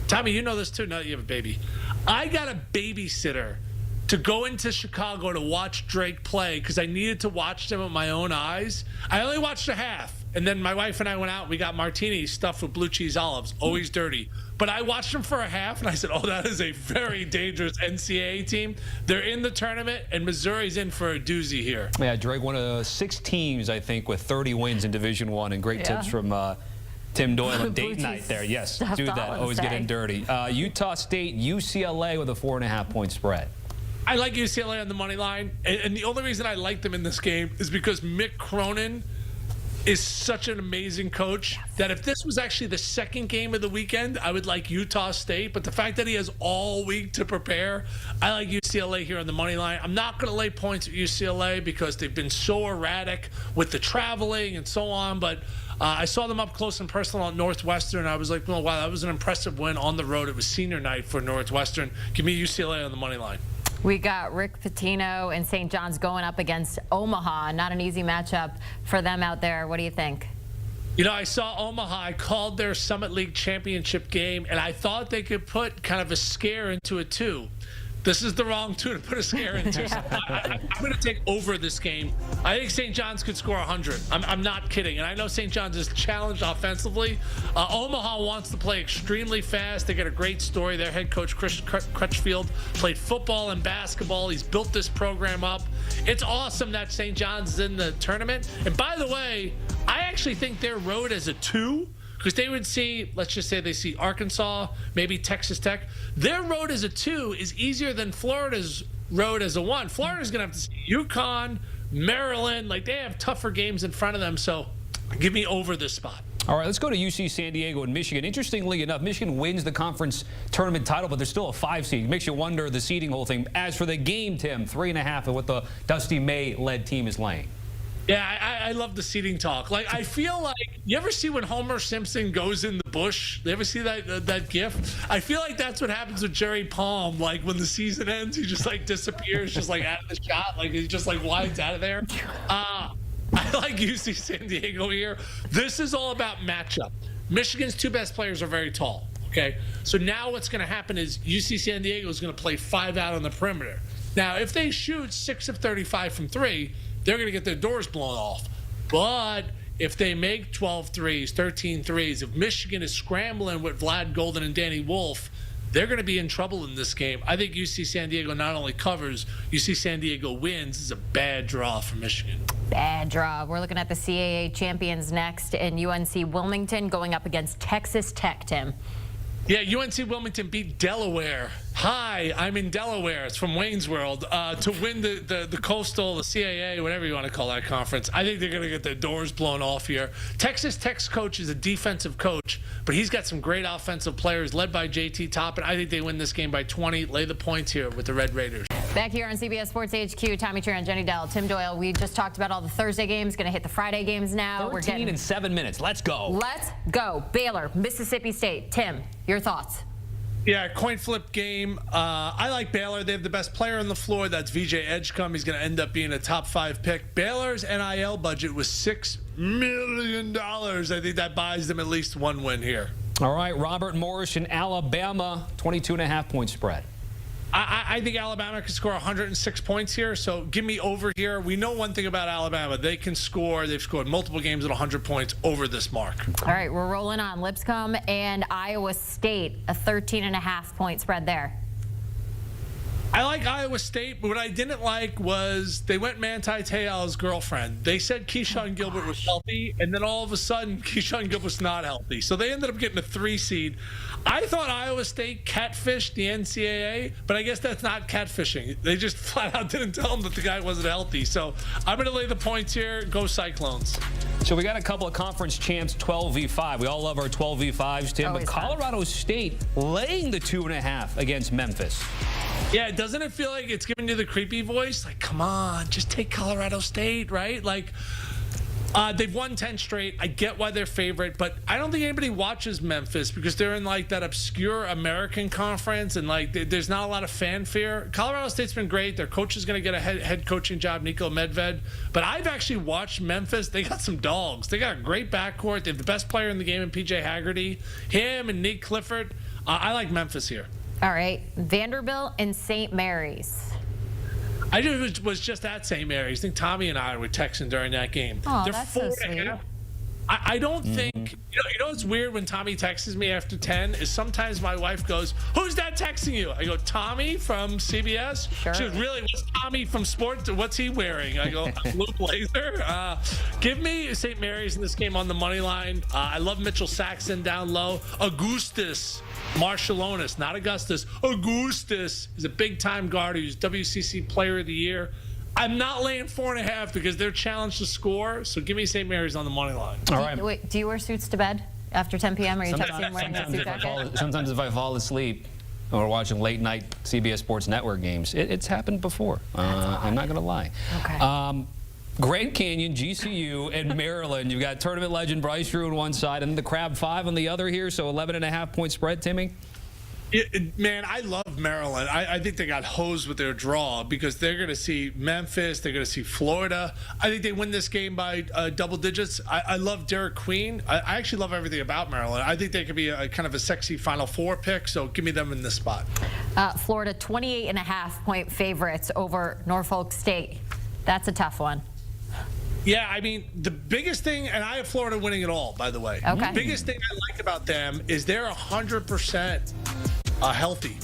Tommy, you know this too. Now that you have a baby. I got a babysitter to go into Chicago to watch Drake play because I needed to watch him with my own eyes. I only watched a half. And then my wife and I went out. We got martinis stuffed with blue cheese olives, always dirty. But I watched them for a half, and I said, oh, that is a very dangerous NCAA team. They're in the tournament, and Missouri's in for a doozy here. Yeah, Drake, one of 6 teams, I think, with 30 wins in Division I, and great tips from Tim Doyle on date night there. Yes, do that. Always getting dirty. Utah State, UCLA with a 4.5-point spread. I like UCLA on the money line, and the only reason I like them in this game is because Mick Cronin is such an amazing coach that if this was actually the second game of the weekend, I would like Utah State. But the fact that he has all week to prepare, I like UCLA here on the money line. I'm not going to lay points at UCLA because they've been so erratic with the traveling and so on. But I saw them up close and personal at Northwestern. I was like, oh, wow, that was an impressive win on the road. It was senior night for Northwestern. Give me UCLA on the money line. We got Rick Pitino and St. John's going up against Omaha. Not an easy matchup for them out there. What do you think? You know, I saw Omaha. I called their Summit League championship game, and I thought they could put kind of a scare into it, too. This is the wrong 2 to put a scare into. So I'm going to take over this game. I think St. John's could score 100. I'm not kidding. And I know St. John's is challenged offensively. Omaha wants to play extremely fast. They got a great story. Their head coach, Chris Crutchfield, played football and basketball. He's built this program up. It's awesome that St. John's is in the tournament. And by the way, I actually think their road as a 2, because they would see, let's just say they see Arkansas, maybe Texas Tech. Their road as a 2 is easier than Florida's road as a 1. Florida's going to have to see UConn, Maryland. Like, they have tougher games in front of them. So give me over this spot. All right, let's go to UC San Diego and Michigan. Interestingly enough, Michigan wins the conference tournament title, but they're still a 5 seed. It makes you wonder the seeding whole thing. As for the game, Tim, 3.5 and what the Dusty May-led team is laying. Yeah, I love the seating talk. Like, I feel like, you ever see when Homer Simpson goes in the bush? You ever see that gif? I feel like that's what happens with Jerry Palm. Like, when the season ends, he just, like, disappears, just, like, out of the shot. Like, he just, like, winds out of there. I like UC San Diego here. This is all about matchup. Michigan's 2 best players are very tall, okay? So now what's going to happen is UC San Diego is going to play 5 out on the perimeter. Now, if they shoot 6 of 35 from 3, they're going to get their doors blown off. But if they make 12 threes, 13 threes, if Michigan is scrambling with Vlad Golden and Danny Wolf, they're going to be in trouble in this game. I think UC San Diego not only covers, UC San Diego wins. This is a bad draw for Michigan. Bad draw. We're looking at the CAA champions next, and UNC Wilmington going up against Texas Tech, Tim. Yeah, UNC Wilmington beat Delaware. Hi, I'm in Delaware. It's from Wayne's World. To win the Coastal, the CAA, whatever you want to call that conference. I think they're going to get their doors blown off here. Texas Tech's coach is a defensive coach, but he's got some great offensive players led by JT Toppin. I think they win this game by 20. Lay the points here with the Red Raiders. Back here on CBS Sports HQ, Tommy Tran, Jenny Dell, Tim Doyle. We just talked about all the Thursday games. Going to hit the Friday games now. 13 in 7 minutes. Let's go. Let's go. Baylor, Mississippi State. Tim, your thoughts? Yeah, coin flip game. I like Baylor. They have the best player on the floor. That's VJ Edgecombe. He's going to end up being a top 5 pick. Baylor's NIL budget was $6 million. I think that buys them at least one win here. All right, Robert Morris in Alabama, 22.5-point spread. I think Alabama can score 106 points here, so give me over here. We know one thing about Alabama. They can score. They've scored multiple games at 100 points over this mark. All right, we're rolling on Lipscomb and Iowa State, a 13.5-point spread there. I like Iowa State, but what I didn't like was they went Manti Te'o's girlfriend. They said Keyshawn Gilbert was healthy, and then all of a sudden, Keyshawn Gilbert's not healthy. So they ended up getting a 3 seed. I thought Iowa State catfished the NCAA, but I guess that's not catfishing. They just flat out didn't tell them that the guy wasn't healthy. So I'm going to lay the points here. Go Cyclones. So we got a couple of conference champs, 12v5. We all love our 12v5s, Tim. Always but Colorado fun. State laying the 2.5 against Memphis. Yeah, doesn't it feel like it's giving you the creepy voice? Like, come on, just take Colorado State, right? Like, they've won 10 straight. I get why they're favorite, but I don't think anybody watches Memphis because they're in, like, that obscure American conference, and, like, there's not a lot of fanfare. Colorado State's been great. Their coach is going to get a head coaching job, Nico Medved. But I've actually watched Memphis. They got some dogs. They got a great backcourt. They have the best player in the game in P.J. Haggerty. Him and Nate Clifford. I like Memphis here. All right, Vanderbilt and St. Mary's. I was just at St. Mary's. I think Tommy and I were texting during that game. Oh, They're that's so sweet. I don't think, you know what's weird when Tommy texts me after 10 is sometimes my wife goes, "Who's that texting you?" I go, "Tommy from CBS." Sure. She goes, "Really? What's Tommy from Sports? What's he wearing?" I go, "Blue blazer." Give me St. Mary's in this game on the money line. I love Mitchell Saxon down low. Augustus Marshallonis, not Augustus. Augustus is a big-time guard who's WCC Player of the Year. I'm not laying 4.5 because they're challenged to score, so give me St. Mary's on the money line. All right. Wait, do you wear suits to bed after 10 p.m.? Are you texting wearing a suit jacket? Sometimes if I fall asleep or watching late-night CBS Sports Network games, it's happened before. I'm not going to lie. Okay. Grand Canyon, GCU, and Maryland. You've got tournament legend Bryce Drew on one side and the Crab 5 on the other here, so 11.5-point spread, Timmy? Man, I love Maryland. I think they got hosed with their draw because they're going to see Memphis. They're going to see Florida. I think they win this game by double digits. I love Derek Queen. I actually love everything about Maryland. I think they could be a kind of a sexy Final Four pick, so give me them in this spot. Florida, 28.5-point favorites over Norfolk State. That's a tough one. Yeah, I mean, the biggest thing, and I have Florida winning it all, by the way. Okay. The biggest thing I like about them is they're 100% healthy.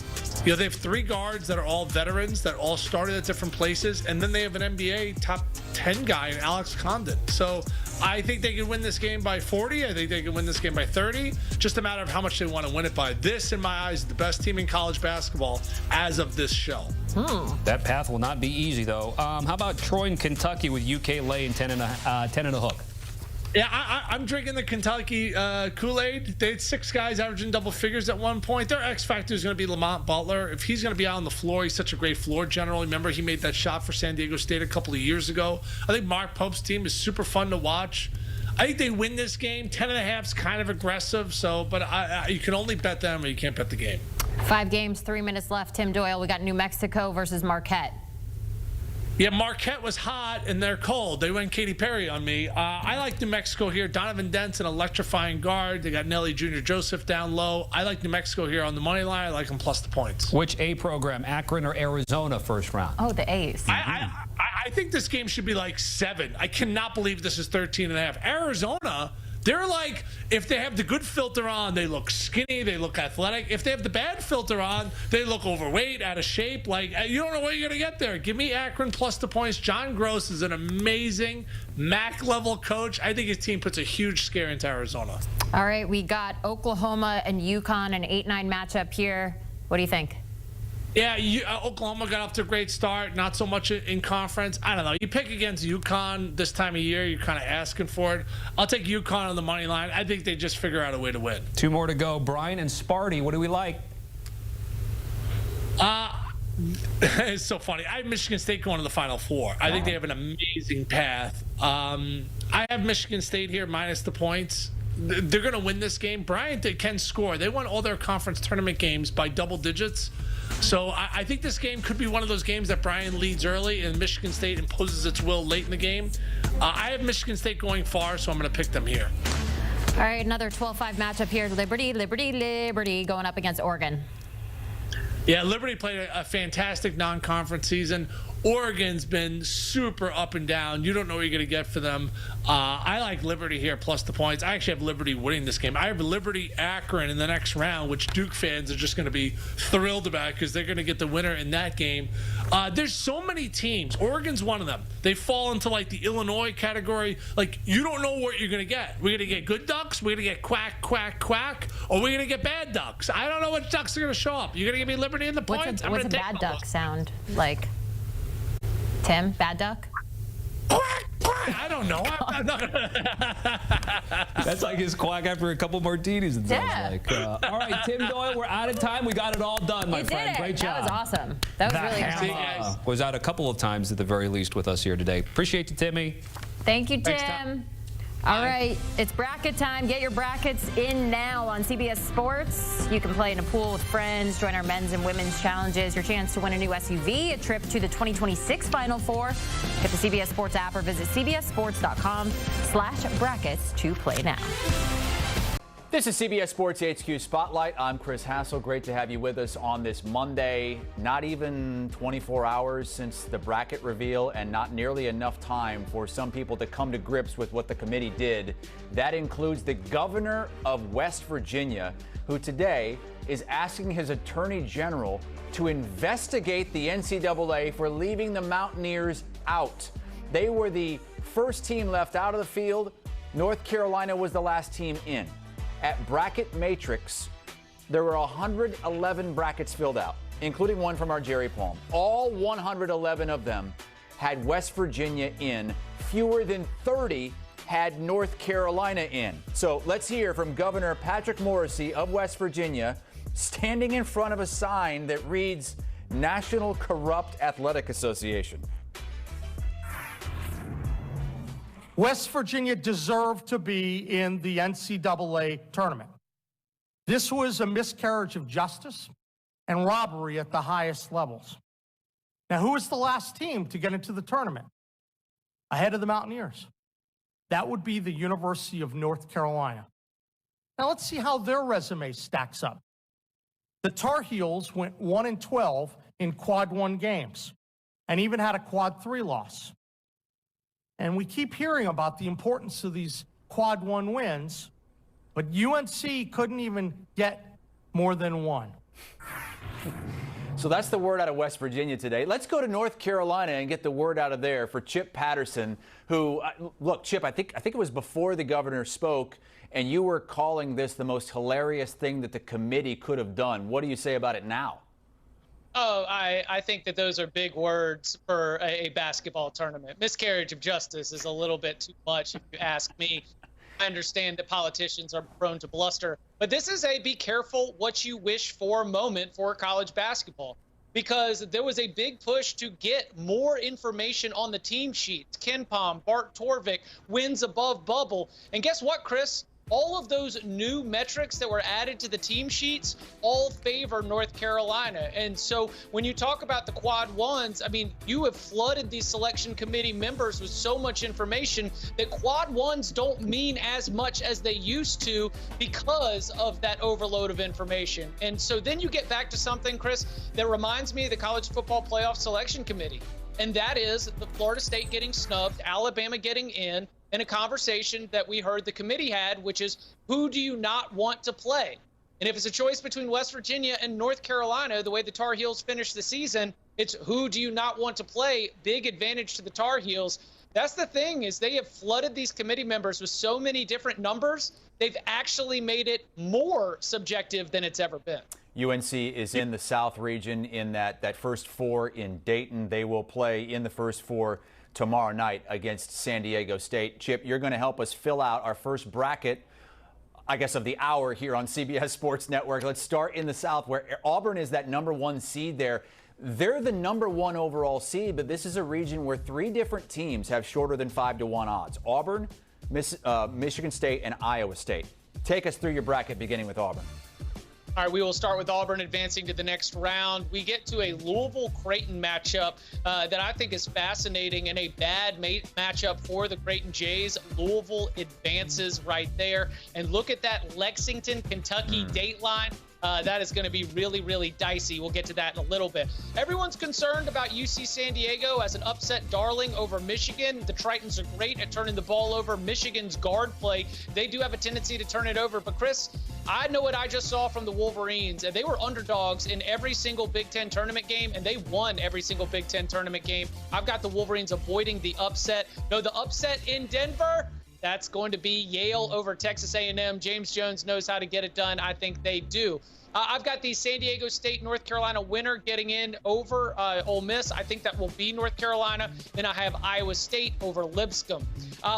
You know, they have 3 guards that are all veterans that all started at different places, and then they have an NBA top 10 guy in Alex Condon. So I think they can win this game by 40. I think they can win this game by 30. Just a matter of how much they want to win it by. This, in my eyes, is the best team in college basketball as of this show. That path will not be easy, though. How about Troy and Kentucky with UK laying 10 and a hook? Yeah, I'm drinking the Kentucky Kool-Aid. They had 6 guys averaging double figures at one point. Their X factor is going to be Lamont Butler. If he's going to be out on the floor, he's such a great floor general. Remember, he made that shot for San Diego State a couple of years ago. I think Mark Pope's team is super fun to watch. I think they win this game. 10.5 is kind of aggressive, but you can only bet them or you can't bet the game. 5 games, 3 minutes left. Tim Doyle, we got New Mexico versus Marquette. Yeah, Marquette was hot and they're cold. They went Katy Perry on me. I like New Mexico here. Donovan Dent's an electrifying guard. They got Nelly Jr. Joseph down low. I like New Mexico here on the money line. I like them plus the points. Which A program, Akron or Arizona, first round? Oh, the A's. I think this game should be like 7. I cannot believe this is 13.5. Arizona, they're like, if they have the good filter on, they look skinny, they look athletic. If they have the bad filter on, they look overweight, out of shape. Like, you don't know where you're going to get there. Give me Akron plus the points. John Gross is an amazing MAC-level coach. I think his team puts a huge scare into Arizona. All right, we got Oklahoma and UConn, an 8-9 matchup here. What do you think? Yeah, Oklahoma got off to a great start. Not so much in conference. I don't know. You pick against UConn this time of year, you're kind of asking for it. I'll take UConn on the money line. I think they just figure out a way to win. 2 more to go. Brian and Sparty, what do we like? It's so funny. I have Michigan State going to the Final Four. I think they have an amazing path. I have Michigan State here minus the points. They're going to win this game. Bryant can score. They won all their conference tournament games by double digits. So I think this game could be one of those games that Bryant leads early and Michigan State imposes its will late in the game. I have Michigan State going far, so I'm going to pick them here. All right, another 12-5 matchup here. Liberty going up against Oregon. Yeah, Liberty played a fantastic non-conference season. Oregon's been super up and down. You don't know what you're going to get for them. I like Liberty here plus the points. I actually have Liberty winning this game. I have Liberty Akron in the next round, which Duke fans are just going to be thrilled about because they're going to get the winner in that game. There's so many teams. Oregon's one of them. They fall into like the Illinois category. Like, you don't know what you're going to get. We're going to get good Ducks. We're going to get quack, quack, quack. Or we're going to get bad Ducks. I don't know which Ducks are going to show up. You're going to give me Liberty in the points? What's a bad Duck sound like? Tim, bad duck? I don't know. I'm not That's like his quack after a couple martinis. It sounds like. All right, Tim Doyle, we're out of time. We got it all done, my friend. Great job. That was awesome. That was really awesome. Was out a couple of times at the very least with us here today. Appreciate you, Timmy. Thank you, Tim. All right, it's bracket time. Get your brackets in now on CBS Sports. You can play in a pool with friends, join our men's and women's challenges, your chance to win a new SUV, a trip to the 2026 Final Four. Get the CBS Sports app or visit cbssports.com/brackets to play now. This is CBS Sports HQ Spotlight. I'm Chris Hassel. Great to have you with us on this Monday. Not even 24 hours since the bracket reveal and not nearly enough time for some people to come to grips with what the committee did. That includes the governor of West Virginia, who today is asking his attorney general to investigate the NCAA for leaving the Mountaineers out. They were the first team left out of the field. North Carolina was the last team in. At Bracket Matrix, there were 111 brackets filled out, including one from our Jerry Palm. All 111 of them had West Virginia in. Fewer than 30 had North Carolina in. So let's hear from Governor Patrick Morrisey of West Virginia, standing in front of a sign that reads National Corrupt Athletic Association. West Virginia deserved to be in the NCAA tournament. This was a miscarriage of justice and robbery at the highest levels. Now, who was the last team to get into the tournament? Ahead of the Mountaineers. That would be the University of North Carolina. Now, let's see how their resume stacks up. The Tar Heels went 1-12 in Quad 1 games and even had a Quad 3 loss. And we keep hearing about the importance of these Quad 1 wins, but UNC couldn't even get more than one. So that's the word out of West Virginia today. Let's go to North Carolina and get the word out of there for Chip Patterson, who, look, Chip, I think it was before the governor spoke, and you were calling this the most hilarious thing that the committee could have done. What do you say about it now? Oh, I think that those are big words for a basketball tournament. Miscarriage of justice is a little bit too much, if you ask me. I understand that politicians are prone to bluster, but this is a be careful what you wish for moment for college basketball, because there was a big push to get more information on the team sheets. Ken Pom, Bart Torvik, wins above bubble. And guess what, Chris? All of those new metrics that were added to the team sheets all favor North Carolina. And so when you talk about the Quad 1s, I mean, you have flooded these selection committee members with so much information that Quad 1s don't mean as much as they used to because of that overload of information. And so then you get back to something, Chris, that reminds me of the College Football Playoff Selection Committee. And that is the Florida State getting snubbed, Alabama getting in a conversation that we heard the committee had, which is, who do you not want to play? And if it's a choice between West Virginia and North Carolina, the way the Tar Heels finished the season, it's who do you not want to play? Big advantage to the Tar Heels. That's the thing, is they have flooded these committee members with so many different numbers. They've actually made it more subjective than it's ever been. UNC is in the South region in that first four in Dayton. They will play in the first four tomorrow night against San Diego State. Chip, you're going to help us fill out our first bracket, I guess, of the hour here on CBS Sports Network. Let's start in the South, where Auburn is that #1 seed there. They're the #1 overall seed, but this is a region where 3 different teams have shorter than 5-1 odds. Auburn, Michigan State, and Iowa State. Take us through your bracket, beginning with Auburn. All right, we will start with Auburn advancing to the next round. We get to a Louisville-Creighton matchup that I think is fascinating and a bad matchup for the Creighton Jays. Louisville advances right there. And look at that Lexington, Kentucky date line. That is going to be really, really dicey. We'll get to that in a little bit. Everyone's concerned about UC San Diego as an upset darling over Michigan. The Tritons are great at turning the ball over. Michigan's guard play, they do have a tendency to turn it over. But, Chris, I know what I just saw from the Wolverines. They were underdogs in every single Big Ten tournament game, and they won every single Big Ten tournament game. I've got the Wolverines avoiding the upset. No, the upset in Denver, that's going to be Yale over Texas A&M. James Jones knows how to get it done. I think they do. I've got the San Diego State, North Carolina winner getting in over Ole Miss. I think that will be North Carolina. Then I have Iowa State over Lipscomb.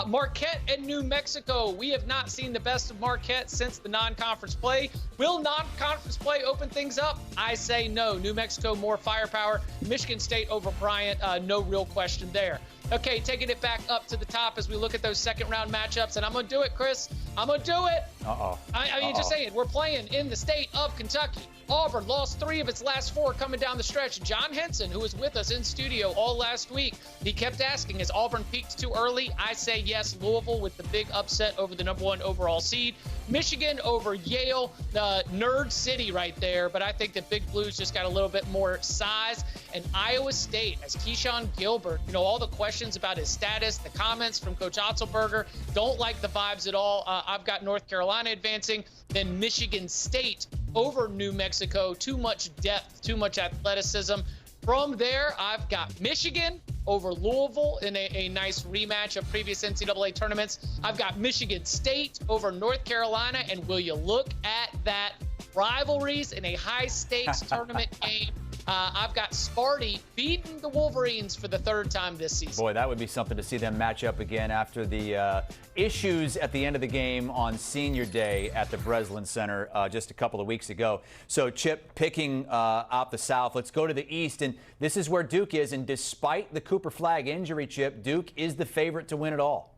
Marquette and New Mexico. We have not seen the best of Marquette since the non-conference play. Will non-conference play open things up? I say no. New Mexico, more firepower. Michigan State over Bryant, no real question there. Okay, taking it back up to the top as we look at those second-round matchups, and I'm going to do it, Chris. I'm going to do it. I mean, just saying, we're playing in the state of Kentucky. Auburn lost 3 of its last 4 coming down the stretch. John Henson, who was with us in studio all last week, he kept asking, is Auburn peaked too early? I say yes. Louisville with the big upset over the #1 overall seed. Michigan over Yale, nerd city right there, but I think the Big Blues just got a little bit more size. And Iowa State, as Keyshawn Gilbert, all the questions about his status, the comments from Coach Otzelberger, don't like the vibes at all. I've got North Carolina advancing, then Michigan State over New Mexico. Too much depth, too much athleticism. From there, I've got Michigan over Louisville in a nice rematch of previous NCAA tournaments. I've got Michigan State over North Carolina, and will you look at that, rivalries in a high-stakes tournament game. I've got Sparty beating the Wolverines for the 3rd time this season. Boy, that would be something to see them match up again after the issues at the end of the game on Senior Day at the Breslin Center just a couple of weeks ago. So, Chip, picking out the South, let's go to the East. And this is where Duke is. And despite the Cooper Flagg injury, Chip, Duke is the favorite to win it all.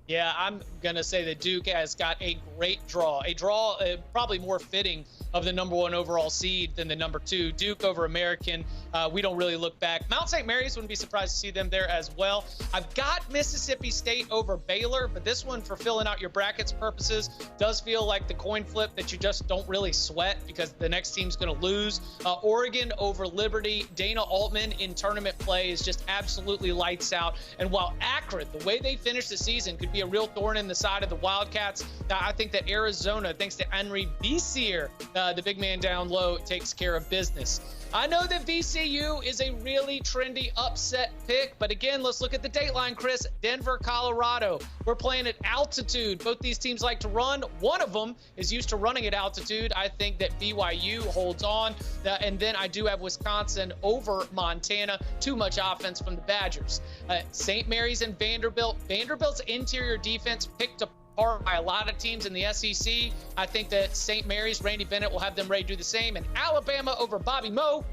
Yeah, I'm going to say that Duke has got a great draw. A draw probably more fitting of the #1 overall seed than the #2. Duke over American. We don't really look back. Mount St. Mary's, wouldn't be surprised to see them there as well. I've got Mississippi State over Baylor, but this one, for filling out your brackets purposes, does feel like the coin flip that you just don't really sweat because the next team's going to lose. Oregon over Liberty. Dana Altman in tournament play is just absolutely lights out. And while Akron, the way they finished the season, could be a real thorn in the side of the Wildcats, I think that Arizona, thanks to Henry Bessier, the big man down low, takes care of business. I know that VCU is a really trendy upset pick, but again, let's look at the dateline, Chris. Denver, Colorado. We're playing at altitude. Both these teams like to run. One of them is used to running at altitude. I think that BYU holds on. And then I do have Wisconsin over Montana. Too much offense from the Badgers. St. Mary's and Vanderbilt. Vanderbilt's interior defense picked up by a lot of teams in the SEC. I think that St. Mary's, Randy Bennett will have them ready to do the same. And Alabama over Bobby Moe.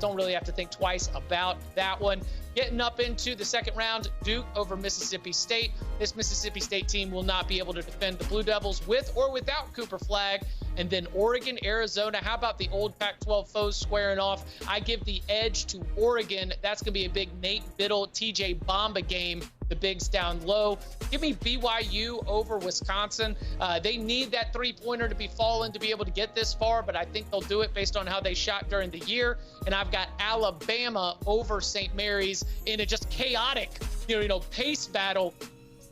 Don't really have to think twice about that one. Getting up into the second round, Duke over Mississippi State. This Mississippi State team will not be able to defend the Blue Devils with or without Cooper Flagg. And then Oregon, Arizona. How about the old Pac-12 foes squaring off? I give the edge to Oregon. That's going to be a big Nate Biddle, TJ Bamba game. The bigs down low. Give me BYU over Wisconsin. They need that 3-pointer to be falling to be able to get this far, but I think they'll do it based on how they shot during the year. And I've got Alabama over St. Mary's in a just chaotic, pace battle.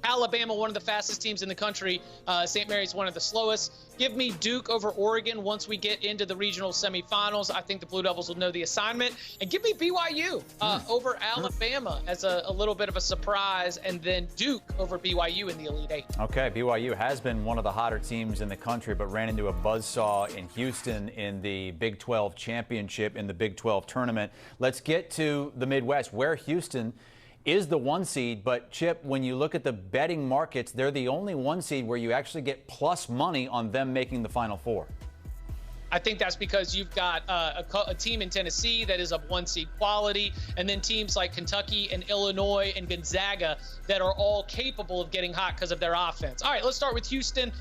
Alabama, one of the fastest teams in the country. St. Mary's, one of the slowest. Give me Duke over Oregon once we get into the regional semifinals. I think the Blue Devils will know the assignment. And give me BYU over Alabama as a little bit of a surprise. And then Duke over BYU in the Elite Eight. Okay, BYU has been one of the hotter teams in the country, but ran into a buzzsaw in Houston in the Big 12 championship in the Big 12 tournament. Let's get to the Midwest, where Houston is the 1 seed, but Chip, when you look at the betting markets, they're the only 1 seed where you actually get plus money on them making the Final Four. I think that's because you've got a team in Tennessee that is of 1 seed quality, and then teams like Kentucky and Illinois and Gonzaga that are all capable of getting hot because of their offense. All right, let's start with Houston,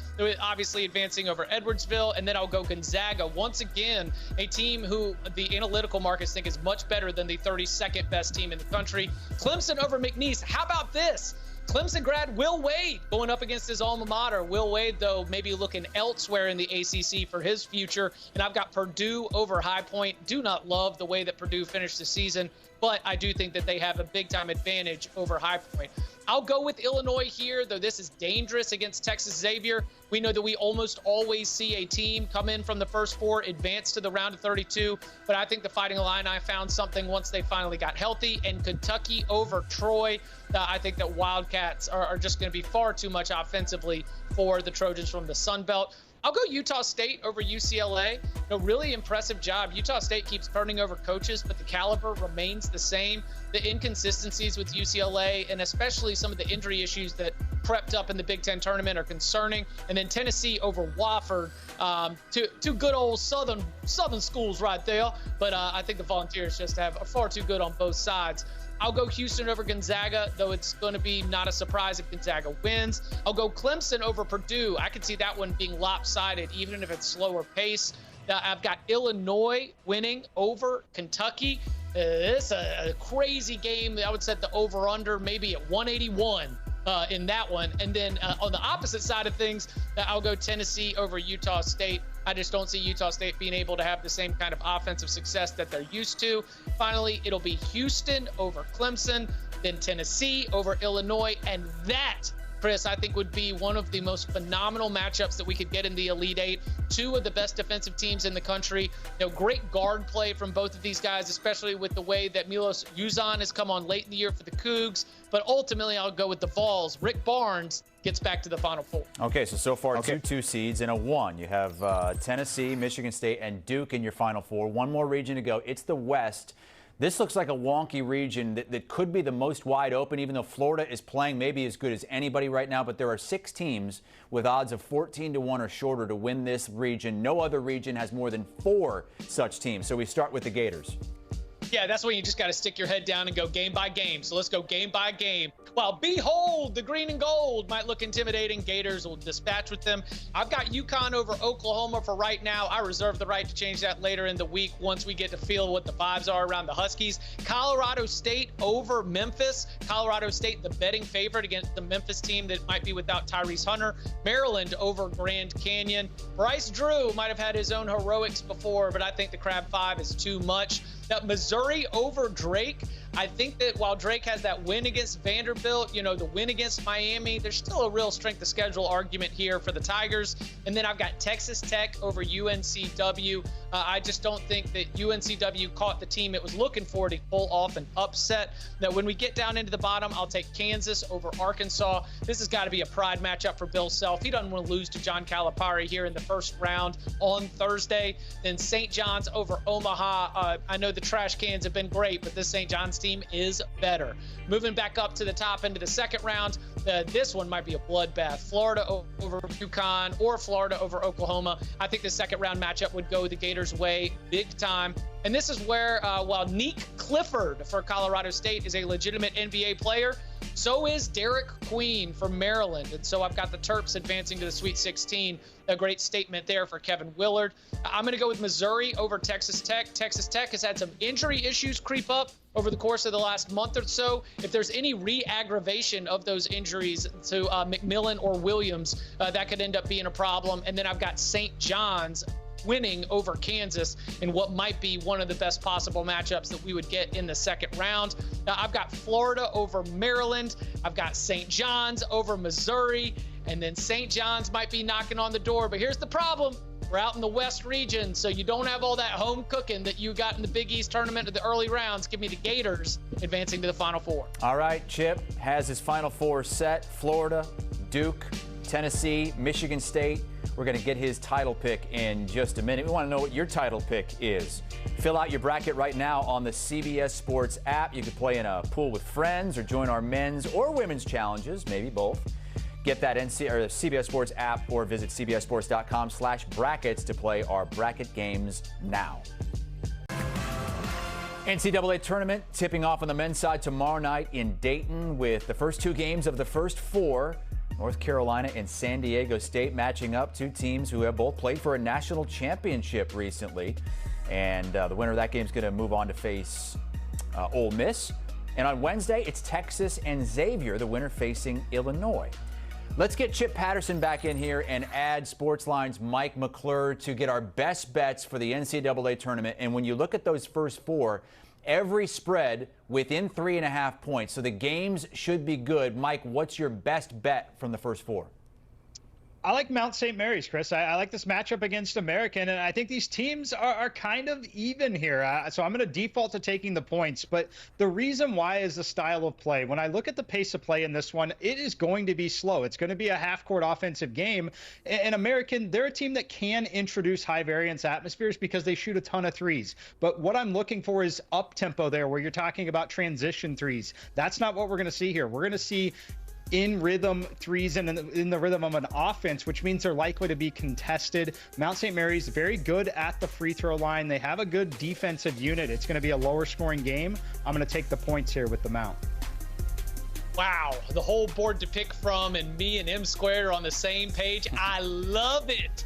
obviously advancing over Edwardsville, and then I'll go Gonzaga. Once again, a team who the analytical markets think is much better than the 32nd best team in the country. Clemson over McNeese. How about this? Clemson grad Will Wade going up against his alma mater. Will Wade, though, maybe looking elsewhere in the ACC for his future. And I've got Purdue over High Point. Do not love the way that Purdue finished the season, but I do think that they have a big-time advantage over High Point. I'll go with Illinois here, though this is dangerous against Texas Xavier. We know that we almost always see a team come in from the first 4, advance to the round of 32, but I think the Fighting Illini found something once they finally got healthy. And Kentucky over Troy. I think that Wildcats are just going to be far too much offensively for the Trojans from the Sun Belt. I'll go Utah State over UCLA. Really impressive job. Utah State keeps turning over coaches, but the caliber remains the same. The inconsistencies with UCLA, and especially some of the injury issues that crept up in the Big Ten tournament, are concerning. And then Tennessee over Wofford. Two good old Southern schools right there. But I think the Volunteers are far too good on both sides. I'll go Houston over Gonzaga, though it's going to be not a surprise if Gonzaga wins. I'll go Clemson over Purdue. I could see that one being lopsided, even if it's slower pace. I've got Illinois winning over Kentucky. It's a crazy game. I would set the over-under maybe at 181 in that one. And then on the opposite side of things, I'll go Tennessee over Utah State. I just don't see Utah State being able to have the same kind of offensive success that they're used to. Finally, it'll be Houston over Clemson, then Tennessee over Illinois, and that, Chris, I think would be one of the most phenomenal matchups that we could get in the Elite Eight. 2 of the best defensive teams in the country. Great guard play from both of these guys, especially with the way that Milos Uzan has come on late in the year for the Cougs. But ultimately, I'll go with the Vols. Rick Barnes gets back to the Final Four. Okay, so far 2 seeds and a 1. You have Tennessee, Michigan State, and Duke in your Final Four. One more region to go. It's the West. This looks like a wonky region that could be the most wide open, even though Florida is playing maybe as good as anybody right now. But there are 6 teams with odds of 14-1 or shorter to win this region. No other region has more than 4 such teams. So we start with the Gators. Yeah, that's when you just got to stick your head down and go game by game. So let's go game by game. While behold, the green and gold might look intimidating, Gators will dispatch with them. I've got UConn over Oklahoma for right now. I reserve the right to change that later in the week once we get to feel what the vibes are around the Huskies. Colorado State over Memphis. Colorado State, the betting favorite against the Memphis team that might be without Tyrese Hunter. Maryland over Grand Canyon. Bryce Drew might have had his own heroics before, but I think the Crab 5 is too much. Now, Missouri over Drake. I think that while Drake has that win against Vanderbilt, the win against Miami, there's still a real strength of schedule argument here for the Tigers. And then I've got Texas Tech over UNCW. I just don't think that UNCW caught the team it was looking for to pull off an upset. Now, when we get down into the bottom, I'll take Kansas over Arkansas. This has got to be a pride matchup for Bill Self. He doesn't want to lose to John Calipari here in the first round on Thursday. Then St. John's over Omaha. I know the trash cans have been great, but this St. John's team is better. Moving back up to the top into the second round, this one might be a bloodbath. Florida over UConn or Florida over Oklahoma. I think the second round matchup would go the Gators' way big time. And this is where, while Neek Clifford for Colorado State is a legitimate NBA player, so is Derek Queen from Maryland. And so I've got the Terps advancing to the Sweet 16. A great statement there for Kevin Willard. I'm going to go with Missouri over Texas Tech. Texas Tech has had some injury issues creep up over the course of the last month or so. If there's any re-aggravation of those injuries to McMillan or Williams, that could end up being a problem. And then I've got St. John's winning over Kansas in what might be one of the best possible matchups that we would get in the second round. Now, I've got Florida over Maryland. I've got St. John's over Missouri. And then St. John's might be knocking on the door. But here's the problem. We're out in the West region, so you don't have all that home cooking that you got in the Big East tournament of the early rounds. Give me the Gators advancing to the Final Four. All right, Chip has his Final Four set. Florida, Duke, Tennessee, Michigan State. We're going to get his title pick in just a minute. We want to know what your title pick is. Fill out your bracket right now on the CBS Sports app. You can play in a pool with friends or join our men's or women's challenges, maybe both. Get that CBS Sports app or visit cbssports.com/brackets to play our bracket games now. NCAA Tournament tipping off on the men's side tomorrow night in Dayton with the first two games of the first four. North Carolina and San Diego State matching up, two teams who have both played for a national championship recently. And the winner of that game is going to move on to face Ole Miss. And on Wednesday, it's Texas and Xavier, the winner facing Illinois. Let's get Chip Patterson back in here and add Sportsline's Mike McClure to get our best bets for the NCAA tournament. And when you look at those first four, every spread within 3.5 points. So the games should be good. Mike, what's your best bet from the first four? I like Mount St. Mary's, Chris. I like this matchup against American, and I think these teams are kind of even here. So I'm going to default to taking the points. But the reason why is the style of play. When I look at the pace of play in this one, it is going to be slow. It's going to be a half-court offensive game. And American, they're a team that can introduce high-variance atmospheres because they shoot a ton of threes. But what I'm looking for is up-tempo there, where you're talking about transition threes. That's not what we're going to see here. We're going to see in rhythm threes and in the rhythm of an offense, which means they're likely to be contested. Mount St. Mary's very good at the free throw line. They have a good defensive unit. It's going to be a lower scoring game. I'm going to take the points here with the Mount. Wow, the whole board to pick from, and me and M Squared are on the same page. I love it.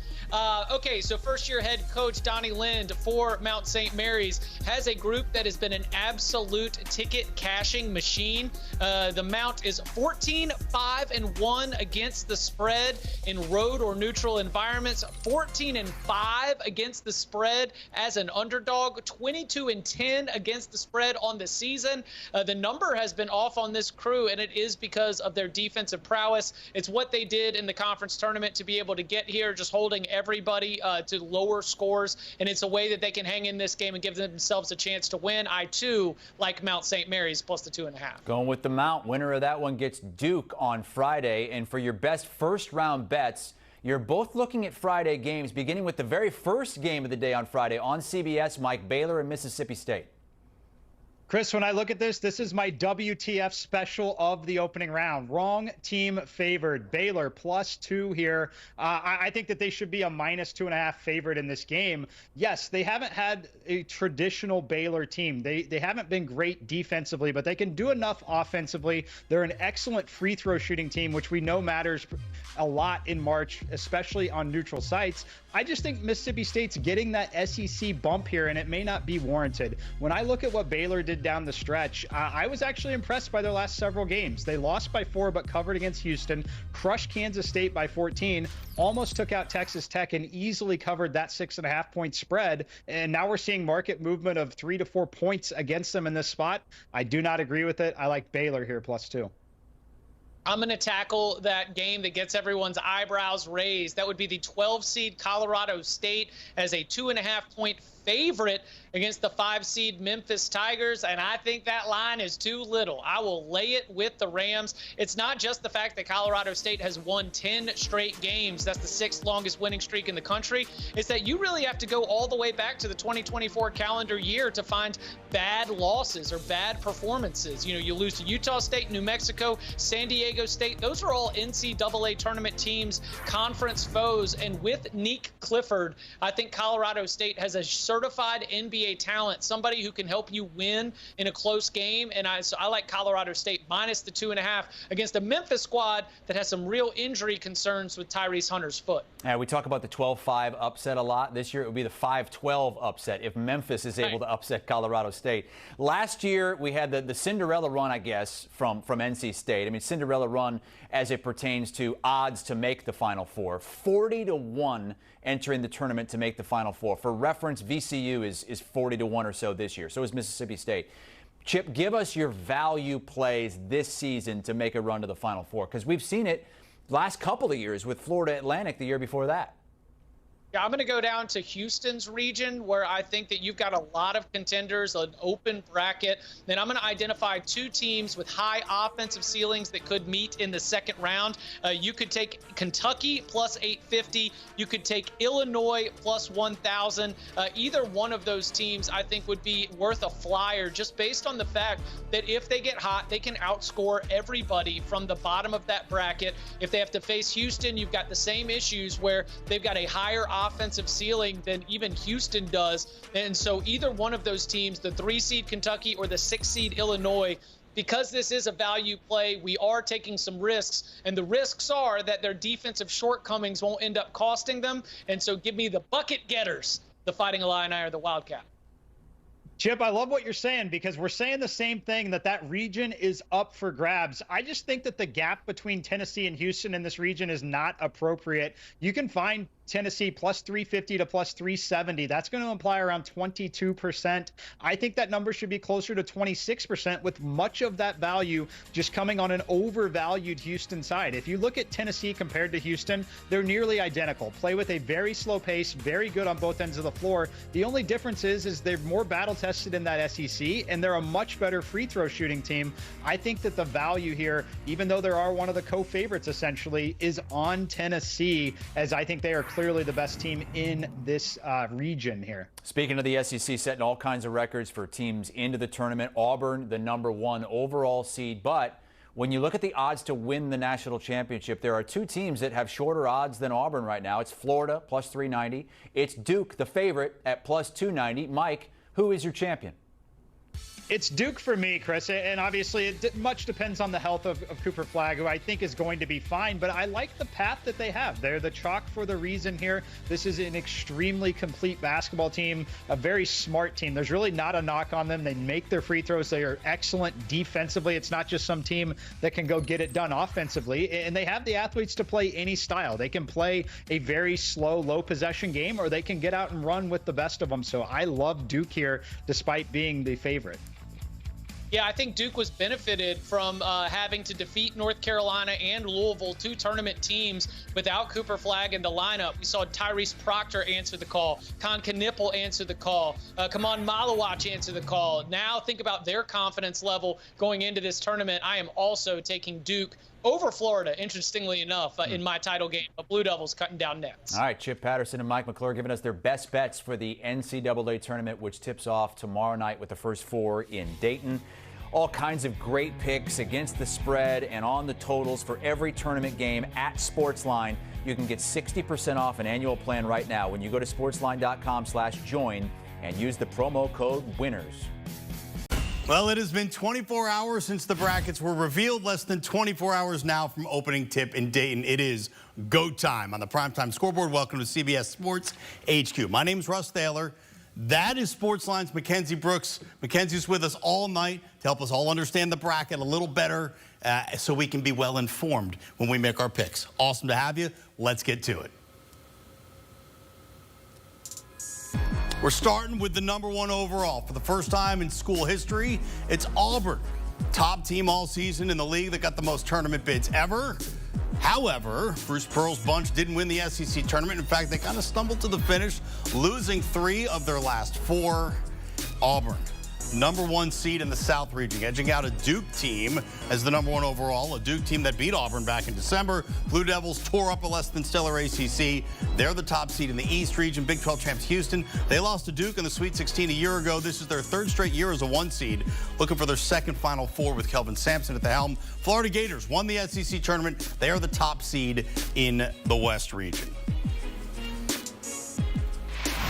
Okay, so first-year head coach Donnie Lind for Mount St. Mary's has a group that has been an absolute ticket-cashing machine. The Mount is 14-5-1 against the spread in road or neutral environments, 14-5 against the spread as an underdog, 22-10 against the spread on the season. The number has been off on this crew, and it is because of their defensive prowess. It's what they did in the conference tournament to be able to get here, just holding everybody to lower scores, and it's a way that they can hang in this game and give themselves a chance to win. I too like Mount St. Mary's plus the 2.5. Going with the Mount. Winner of that one gets Duke on Friday. And for your best first round bets, you're both looking at Friday games, beginning with the very first game of the day on Friday on CBS, Mike, Baylor and Mississippi State. Chris, when I look at this is my WTF special of the opening round. Wrong team favored. Baylor +2 here. I think that they should be a -2.5 favorite in this game. Yes, they haven't had a traditional Baylor team. They haven't been great defensively, but they can do enough offensively. They're an excellent free throw shooting team, which we know matters a lot in March, especially on neutral sites. I just think Mississippi State's getting that SEC bump here, and it may not be warranted. When I look at what Baylor did down the stretch, I was actually impressed by their last several games. They lost by 4, but covered against Houston, crushed Kansas State by 14, almost took out Texas Tech, and easily covered that 6.5 point spread. And now we're seeing market movement of 3 to 4 points against them in this spot. I do not agree with it. I like Baylor here +2. I'm going to tackle that game that gets everyone's eyebrows raised. That would be the 12 seed Colorado State as a 2.5 point favorite against the 5 seed Memphis Tigers, and I think that line is too little. I will lay it with the Rams. It's not just the fact that Colorado State has won 10 straight games. That's the 6th longest winning streak in the country. It's that you really have to go all the way back to the 2024 calendar year to find bad losses or bad performances. You know, you lose to Utah State, New Mexico, San Diego State. Those are all NCAA tournament teams, conference foes, and with Nick Clifford, I think Colorado State has a certified NBA talent, somebody who can help you win in a close game. And so I like Colorado State minus the 2.5 against a Memphis squad that has some real injury concerns with Tyrese Hunter's foot. Yeah, we talk about the 12-5 upset a lot. This year it would be the 5-12 upset if Memphis is able to upset Colorado State. Last year we had the Cinderella run, I guess, from NC State. I mean, Cinderella run as it pertains to odds to make the Final Four. 40-1 entering the tournament to make the Final Four. For reference, VCU is 40-1 or so this year. So is Mississippi State. Chip, give us your value plays this season to make a run to the Final Four, because we've seen it last couple of years with Florida Atlantic the year before that. Yeah, I'm going to go down to Houston's region, where I think that you've got a lot of contenders, an open bracket. Then I'm going to identify 2 teams with high offensive ceilings that could meet in the second round. You could take Kentucky plus 850. You could take Illinois plus 1,000. Either one of those teams, I think, would be worth a flyer, just based on the fact that if they get hot, they can outscore everybody from the bottom of that bracket. If they have to face Houston, you've got the same issues where they've got a higher offensive ceiling than even Houston does. And so either one of those teams, the 3-seed Kentucky or the 6-seed Illinois, because this is a value play, we are taking some risks, and the risks are that their defensive shortcomings won't end up costing them. And so give me the bucket getters, the Fighting Illini or the Wildcat. Chip, I love what you're saying, because we're saying the same thing, that region is up for grabs. I just think that the gap between Tennessee and Houston in this region is not appropriate. You can find Tennessee plus 350 to plus 370. That's going to imply around 22%. I think that number should be closer to 26%, with much of that value just coming on an overvalued Houston side. If you look at Tennessee compared to Houston, they're nearly identical. Play with a very slow pace, very good on both ends of the floor. The only difference is they're more battle tested in that SEC, and they're a much better free throw shooting team. I think that the value here, even though there are one of the co-favorites essentially, is on Tennessee, as I think they are clearly the best team in this region here. Speaking of the SEC, setting all kinds of records for teams into the tournament. Auburn, the #1 overall seed. But when you look at the odds to win the national championship, there are 2 teams that have shorter odds than Auburn right now. It's Florida, plus 390. It's Duke, the favorite, at plus 290. Mike, who is your champion? It's Duke for me, Chris, and obviously it much depends on the health of Cooper Flagg, who I think is going to be fine, but I like the path that they have. They're the chalk for the reason here. This is an extremely complete basketball team, a very smart team. There's really not a knock on them. They make their free throws. They are excellent defensively. It's not just some team that can go get it done offensively, and they have the athletes to play any style. They can play a very slow, low possession game, or they can get out and run with the best of them. So I love Duke here, despite being the favorite. Yeah, I think Duke was benefited from having to defeat North Carolina and Louisville, 2 tournament teams, without Cooper Flagg in the lineup. We saw Tyrese Proctor answer the call, Con Knipple answer the call, Kaman Malawach answer the call. Now think about their confidence level going into this tournament. I am also taking Duke over Florida, interestingly enough, in my title game. The Blue Devils cutting down nets. All right, Chip Patterson and Mike McClure giving us their best bets for the NCAA Tournament, which tips off tomorrow night with the first 4 in Dayton. All kinds of great picks against the spread and on the totals for every tournament game at Sportsline. You can get 60% off an annual plan right now when you go to sportsline.com/join and use the promo code WINNERS. Well, it has been 24 hours since the brackets were revealed, less than 24 hours now from opening tip in Dayton. It is go time on the Primetime Scoreboard. Welcome to CBS Sports HQ. My name is Russ Thaler. That is Sportsline's Mackenzie Brooks. Mackenzie's with us all night to help us all understand the bracket a little better so we can be well informed when we make our picks. Awesome to have you. Let's get to it. We're starting with the #1 overall. For the first time in school history, it's Auburn. Top team all season in the league that got the most tournament bids ever. However, Bruce Pearl's bunch didn't win the SEC tournament. In fact, they kind of stumbled to the finish, losing 3 of their last 4. Auburn, #1 seed in the South region, edging out a Duke team as the #1 overall, a Duke team that beat Auburn back in December. Blue Devils tore up a less than stellar ACC. They're the top seed in the East region. Big 12 champs Houston. They lost to Duke in the Sweet 16 a year ago. This is their 3rd straight year as a 1 seed, looking for their 2nd Final Four with Kelvin Sampson at the helm. Florida Gators won the SEC tournament. They are the top seed in the West region.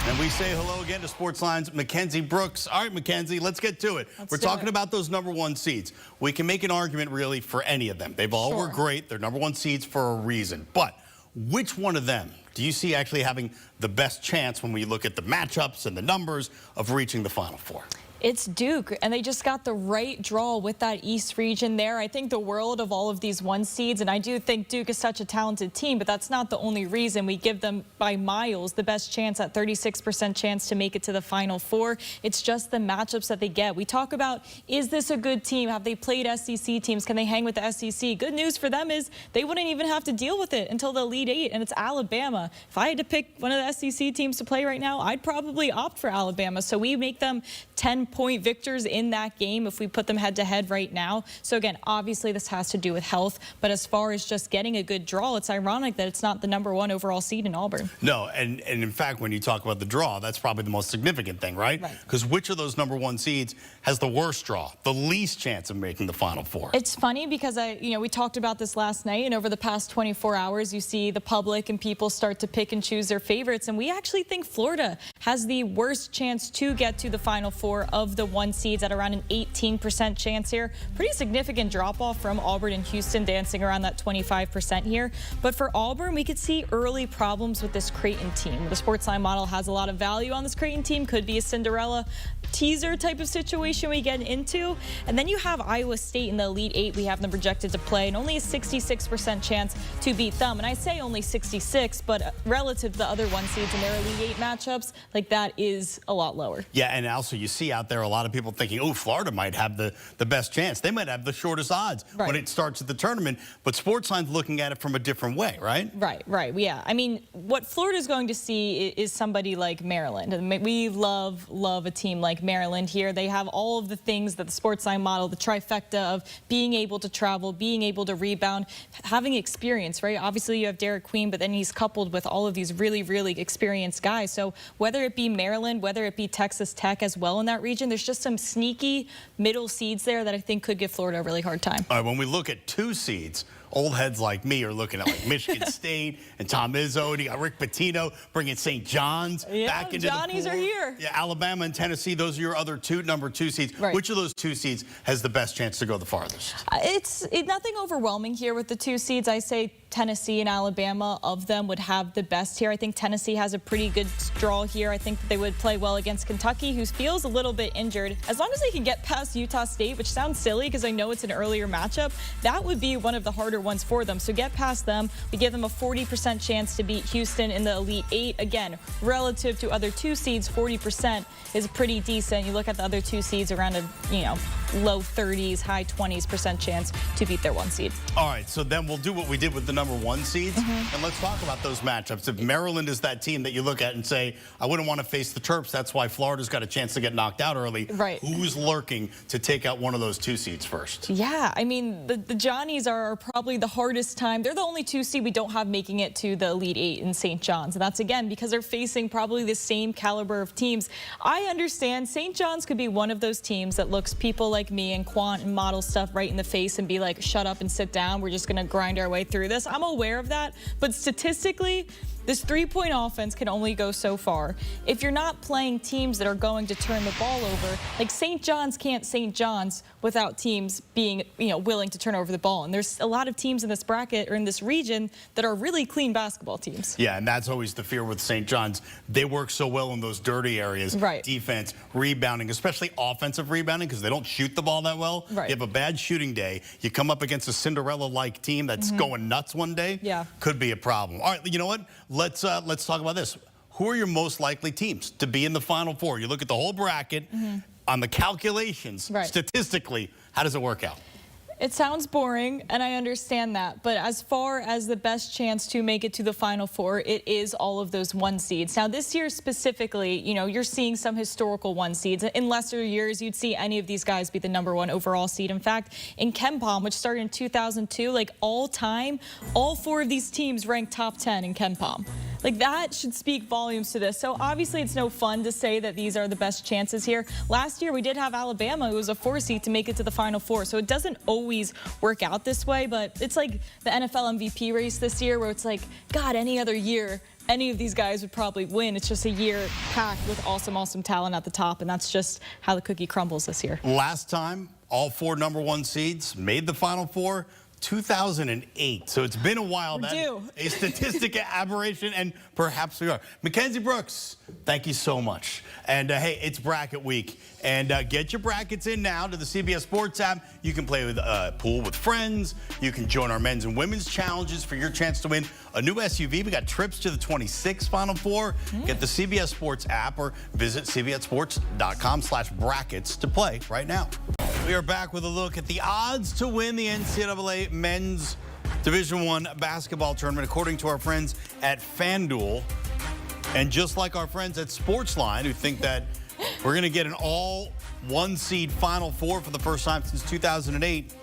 And we say hello again to Sportsline's Mackenzie Brooks. All right, Mackenzie, let's get to it. We're talking about those #1 seeds. We can make an argument, really, for any of them. They've all were great. They're #1 seeds for a reason. But which one of them do you see actually having the best chance when we look at the matchups and the numbers of reaching the Final Four? It's Duke, and they just got the right draw with that East region there. I think the world of all of these 1 seeds, and I do think Duke is such a talented team, but that's not the only reason. We give them by miles the best chance, at 36% chance to make it to the Final Four. It's just the matchups that they get. We talk about, is this a good team? Have they played SEC teams? Can they hang with the SEC? Good news for them is they wouldn't even have to deal with it until the Elite Eight, and it's Alabama. If I had to pick one of the SEC teams to play right now, I'd probably opt for Alabama. So we make them 10-point victors in that game if we put them head-to-head right now. So again, obviously this has to do with health, but as far as just getting a good draw, it's ironic that it's not the #1 overall seed in Auburn. No, and in fact, when you talk about the draw, that's probably the most significant thing, right? Because which of those #1 seeds has the worst draw, the least chance of making the Final Four? It's funny because we talked about this last night, and over the past 24 hours, you see the public and people start to pick and choose their favorites, and we actually think Florida has the worst chance to get to the Final Four of the 1 seeds at around an 18% chance here. Pretty significant drop-off from Auburn and Houston, dancing around that 25% here. But for Auburn, we could see early problems with this Creighton team. The Sportsline model has a lot of value on this Creighton team. Could be a Cinderella teaser type of situation we get into. And then you have Iowa State in the Elite Eight. We have them projected to play, and only a 66% chance to beat them. And I say only 66, but relative to the other 1 seeds in their Elite Eight matchups, like that is a lot lower. Yeah, and also you see out there a lot of people thinking, oh, Florida might have the best chance. They might have the shortest odds when it starts at the tournament. But Sportsline's looking at it from a different way, right? Right. Yeah. I mean, what Florida's going to see is somebody like Maryland. And we love a team like Maryland here. They have all of the things that the Sportsline model, the trifecta of being able to travel, being able to rebound, having experience, right? Obviously, you have Derek Queen, but then he's coupled with all of these really, really experienced guys. So whether it be Maryland, whether it be Texas Tech as well in that region, there's just some sneaky middle seeds there that I think could give Florida a really hard time. All right, when we look at 2 seeds, old heads like me are looking at like Michigan State and Tom Izzo. You got Rick Pitino bringing St. John's back into Johnnies the pool. are here. Yeah, Alabama and Tennessee, those are your other #2 seeds. Which of those 2 seeds has the best chance to go the farthest? It's nothing overwhelming here with the 2 seeds. I say Tennessee and Alabama of them would have the best here. I think Tennessee has a pretty good draw here. I think that they would play well against Kentucky, who feels a little bit injured. As long as they can get past Utah State, which sounds silly because I know it's an earlier matchup, that would be one of the harder ones for them. So get past them. We give them a 40% chance to beat Houston in the Elite Eight. Again, relative to other 2 seeds, 40% is pretty decent. You look at the other 2 seeds, around a low 30s, high 20s% chance to beat their 1 seed. All right, so then we'll do what we did with the #1 seeds, and let's talk about those matchups. If Maryland is that team that you look at and say, I wouldn't want to face the Terps, that's why Florida's got a chance to get knocked out early. Who's lurking to take out one of those 2 seeds first? Yeah, I mean, the Johnnies are probably the hardest time. They're the only 2 seed we don't have making it to the Elite Eight in St. John's, and that's, again, because they're facing probably the same caliber of teams. I understand St. John's could be one of those teams that looks people like me and quant and model stuff right in the face and be like, shut up and sit down. We're just going to grind our way through this. I'm aware of that, but statistically, this 3-point offense can only go so far. If you're not playing teams that are going to turn the ball over, like St. John's can't St. John's without teams being, willing to turn over the ball. And there's a lot of teams in this bracket or in this region that are really clean basketball teams. Yeah, and that's always the fear with St. John's. They work so well in those dirty areas. Defense, rebounding, especially offensive rebounding, because they don't shoot the ball that well. You have a bad shooting day. You come up against a Cinderella-like team that's going nuts one day. Could be a problem. All right, you know what? Let's talk about this. Who are your most likely teams to be in the Final Four? You look at the whole bracket, on the calculations, statistically, how does it work out? It sounds boring, and I understand that. But as far as the best chance to make it to the Final Four, it is all of those 1 seeds. Now, this year specifically, you're seeing some historical 1 seeds. In lesser years, you'd see any of these guys be the #1 overall seed. In fact, in KenPom, which started in 2002, like all time, all 4 of these teams ranked top 10 in KenPom. Like, that should speak volumes to this. So obviously it's no fun to say that these are the best chances here. Last year we did have Alabama, who was a 4 seed, to make it to the Final Four. So it doesn't always work out this way, but it's like the NFL MVP race this year, where it's like, God, any other year, any of these guys would probably win. It's just a year packed with awesome talent at the top, and that's just how the cookie crumbles this year. Last time, all 4 #1 seeds made the Final Four. 2008. So it's been a while. That's a statistic aberration, and perhaps we are. Mackenzie Brooks, thank you so much. And hey, it's bracket week. And get your brackets in now to the CBS Sports app. You can play with pool with friends. You can join our men's and women's challenges for your chance to win a new SUV. We got trips to the 26 Final Four. Get the CBS Sports app or visit cbssports.com/brackets to play right now. We are back with a look at the odds to win the NCAA Men's Division I basketball tournament, according to our friends at FanDuel. And just like our friends at Sportsline, who think that we're going to get an all-one seed Final Four for the first time since 2008,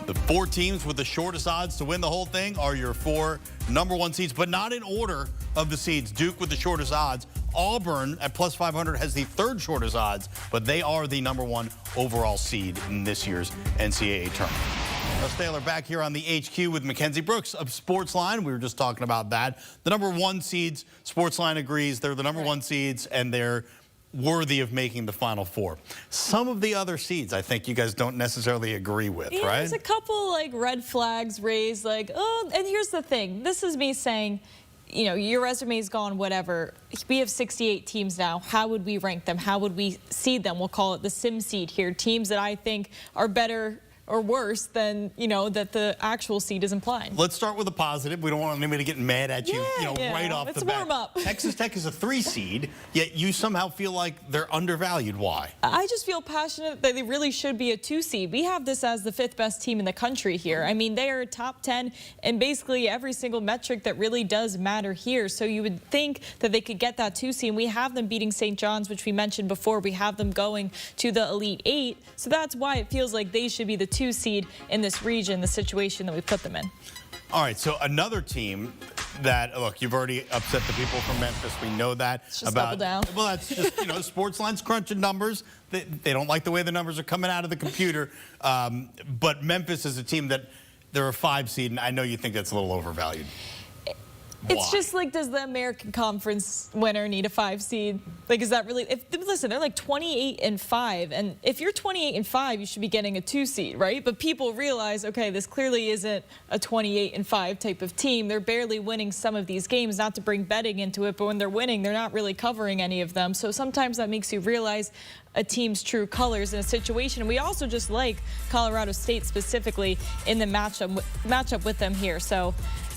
the 4 teams with the shortest odds to win the whole thing are your 4 number 1 seeds, but not in order of the seeds. Duke with the shortest odds. Auburn at plus 500 has the 3rd shortest odds, but they are the number 1 overall seed in this year's NCAA tournament. Russ Taylor back here on the HQ with Mackenzie Brooks of Sportsline. We were just talking about that. The number 1 seeds, Sportsline agrees, they're the number 1 seeds, and they're worthy of making the Final Four. Some of the other seeds, I think you guys don't necessarily agree with, right? There's a couple like red flags raised, like, oh, and here's the thing. This is me saying, you know, your resume's gone, whatever. We have 68 teams now. How would we rank them? How would we seed them? We'll call it the sim seed here. Teams that I think are better or worse than, you know, that the actual seed is implying. Let's start with a positive. We don't want anybody to get mad at you, right off the bat. Warm up. Texas Tech is a 3 seed, yet you somehow feel like they're undervalued. Why? I just feel passionate that they really should be a 2 seed. We have this as the 5th best team in the country here. I mean, they are top 10 in basically every single metric that really does matter here. So you would think that they could get that 2 seed. And we have them beating St. John's, which we mentioned before. We have them going to the Elite 8. So that's why it feels like they should be the 2 seed in this region, the situation that we put them in. All right, so another team that, look, you've already upset the people from Memphis. We know that. It's just double down. Well, that's just, you know, Sportsline's crunching numbers. They don't like the way the numbers are coming out of the computer. But Memphis is a team that they're a 5 seed, and I know you think that's a little overvalued. It's just like, does the American Conference winner need a 5 seed? Like, is that really? Listen, they're like 28-5, and if you're 28-5, you should be getting a 2 seed, right? But people realize, okay, this clearly isn't a 28-5 type of team. They're barely winning some of these games. Not to bring betting into it, but when they're winning, they're not really covering any of them. So sometimes that makes you realize a team's true colors in a situation. And we also just like Colorado State specifically in the matchup with them here. So.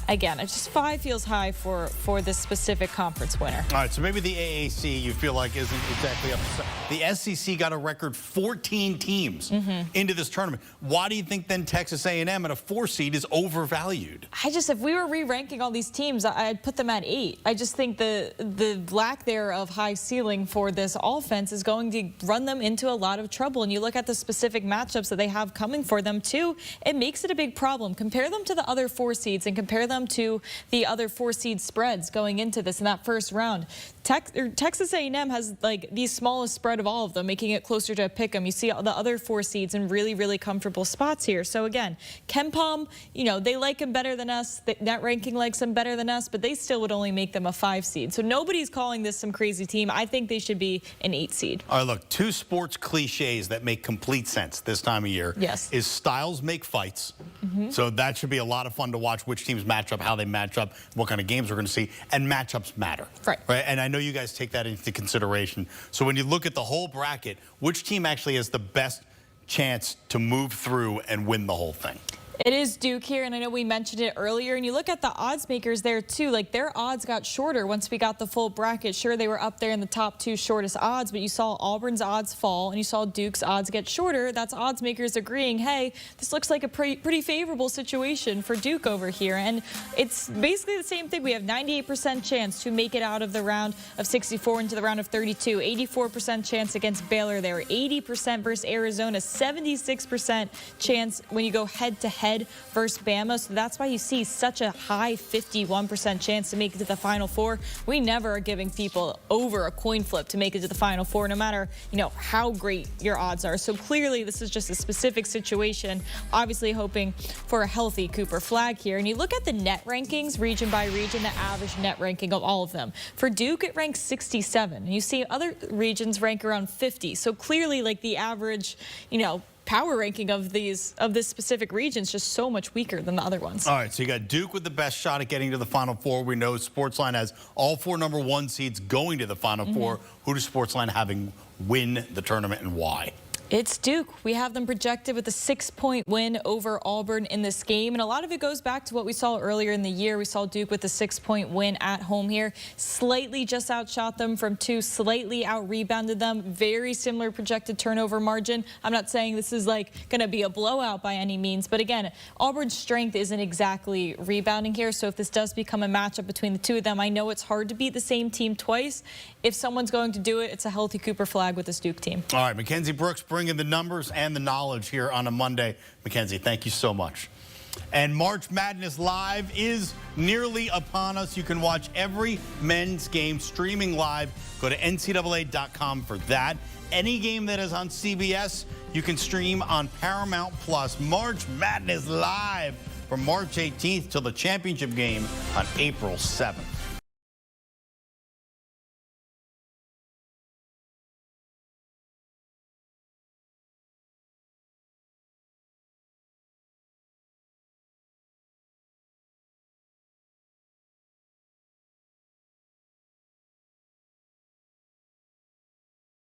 Again, it's just 5 feels high for this specific conference winner. All right, so maybe the AAC you feel like isn't exactly up to. The SEC got a record 14 teams into this tournament. Why do you think then Texas A&M at a 4 seed is overvalued? If we were re-ranking all these teams, I'd put them at 8. I just think the lack there of high ceiling for this offense is going to run them into a lot of trouble. And you look at the specific matchups that they have coming for them too, it makes it a big problem. Compare them to the other 4 seeds and compare them to the other 4 seed spreads going into this in that first round. Texas A&M has like the smallest spread of all of them, making it closer to a pick 'em. You see the other 4 seeds in really, really comfortable spots here. So again, KenPom, you know, they like him better than us. Net ranking likes him better than us, but they still would only make them a 5 seed. So nobody's calling this some crazy team. I think they should be an 8 seed. All right, look, 2 sports cliches that make complete sense this time of year. Yes. Is styles make fights. So that should be a lot of fun to watch which teams match up, how they match up, what kind of games we're going to see, and matchups matter. Right. And I know you guys take that into consideration. So when you look at the whole bracket, which team actually has the best chance to move through and win the whole thing? It is Duke here, and I know we mentioned it earlier, and you look at the odds makers there too, like their odds got shorter once we got the full bracket. Sure, they were up there in the top 2 shortest odds, but you saw Auburn's odds fall and you saw Duke's odds get shorter. That's odds makers agreeing, hey, this looks like a pretty favorable situation for Duke over here. And it's basically the same thing. We have 98% chance to make it out of the round of 64 into the round of 32, 84% chance against Baylor there, 80% versus Arizona, 76% chance when you go head-to-head versus Bama. So that's why you see such a high 51% chance to make it to the Final Four. We never are giving people over a coin flip to make it to the Final Four, no matter, you know, how great your odds are. So clearly this is just a specific situation, obviously hoping for a healthy Cooper Flag here. And you look at the net rankings region by region, the average net ranking of all of them. For Duke, it ranks 67. And you see other regions rank around 50. So clearly, like, the average, you know, power ranking of this specific region is just so much weaker than the other ones. All right, so you got Duke with the best shot at getting to the Final Four. We know Sportsline has all 4 number 1 seeds going to the Final Four. Who does Sportsline having win the tournament and why? It's Duke. We have them projected with a 6-point win over Auburn in this game. And a lot of it goes back to what we saw earlier in the year. We saw Duke with a 6-point win at home here. Slightly just outshot them from 2, slightly out-rebounded them. Very similar projected turnover margin. I'm not saying this is like going to be a blowout by any means. But again, Auburn's strength isn't exactly rebounding here. So if this does become a matchup between the two of them, I know it's hard to beat the same team twice. If someone's going to do it, it's a healthy Cooper Flag with this Duke team. All right, Mackenzie Brooks bringing the numbers and the knowledge here on a Monday. Mackenzie, thank you so much. And March Madness Live is nearly upon us. You can watch every men's game streaming live. Go to ncaa.com for that. Any game that is on CBS, you can stream on Paramount Plus. March Madness Live from March 18th till the championship game on April 7th.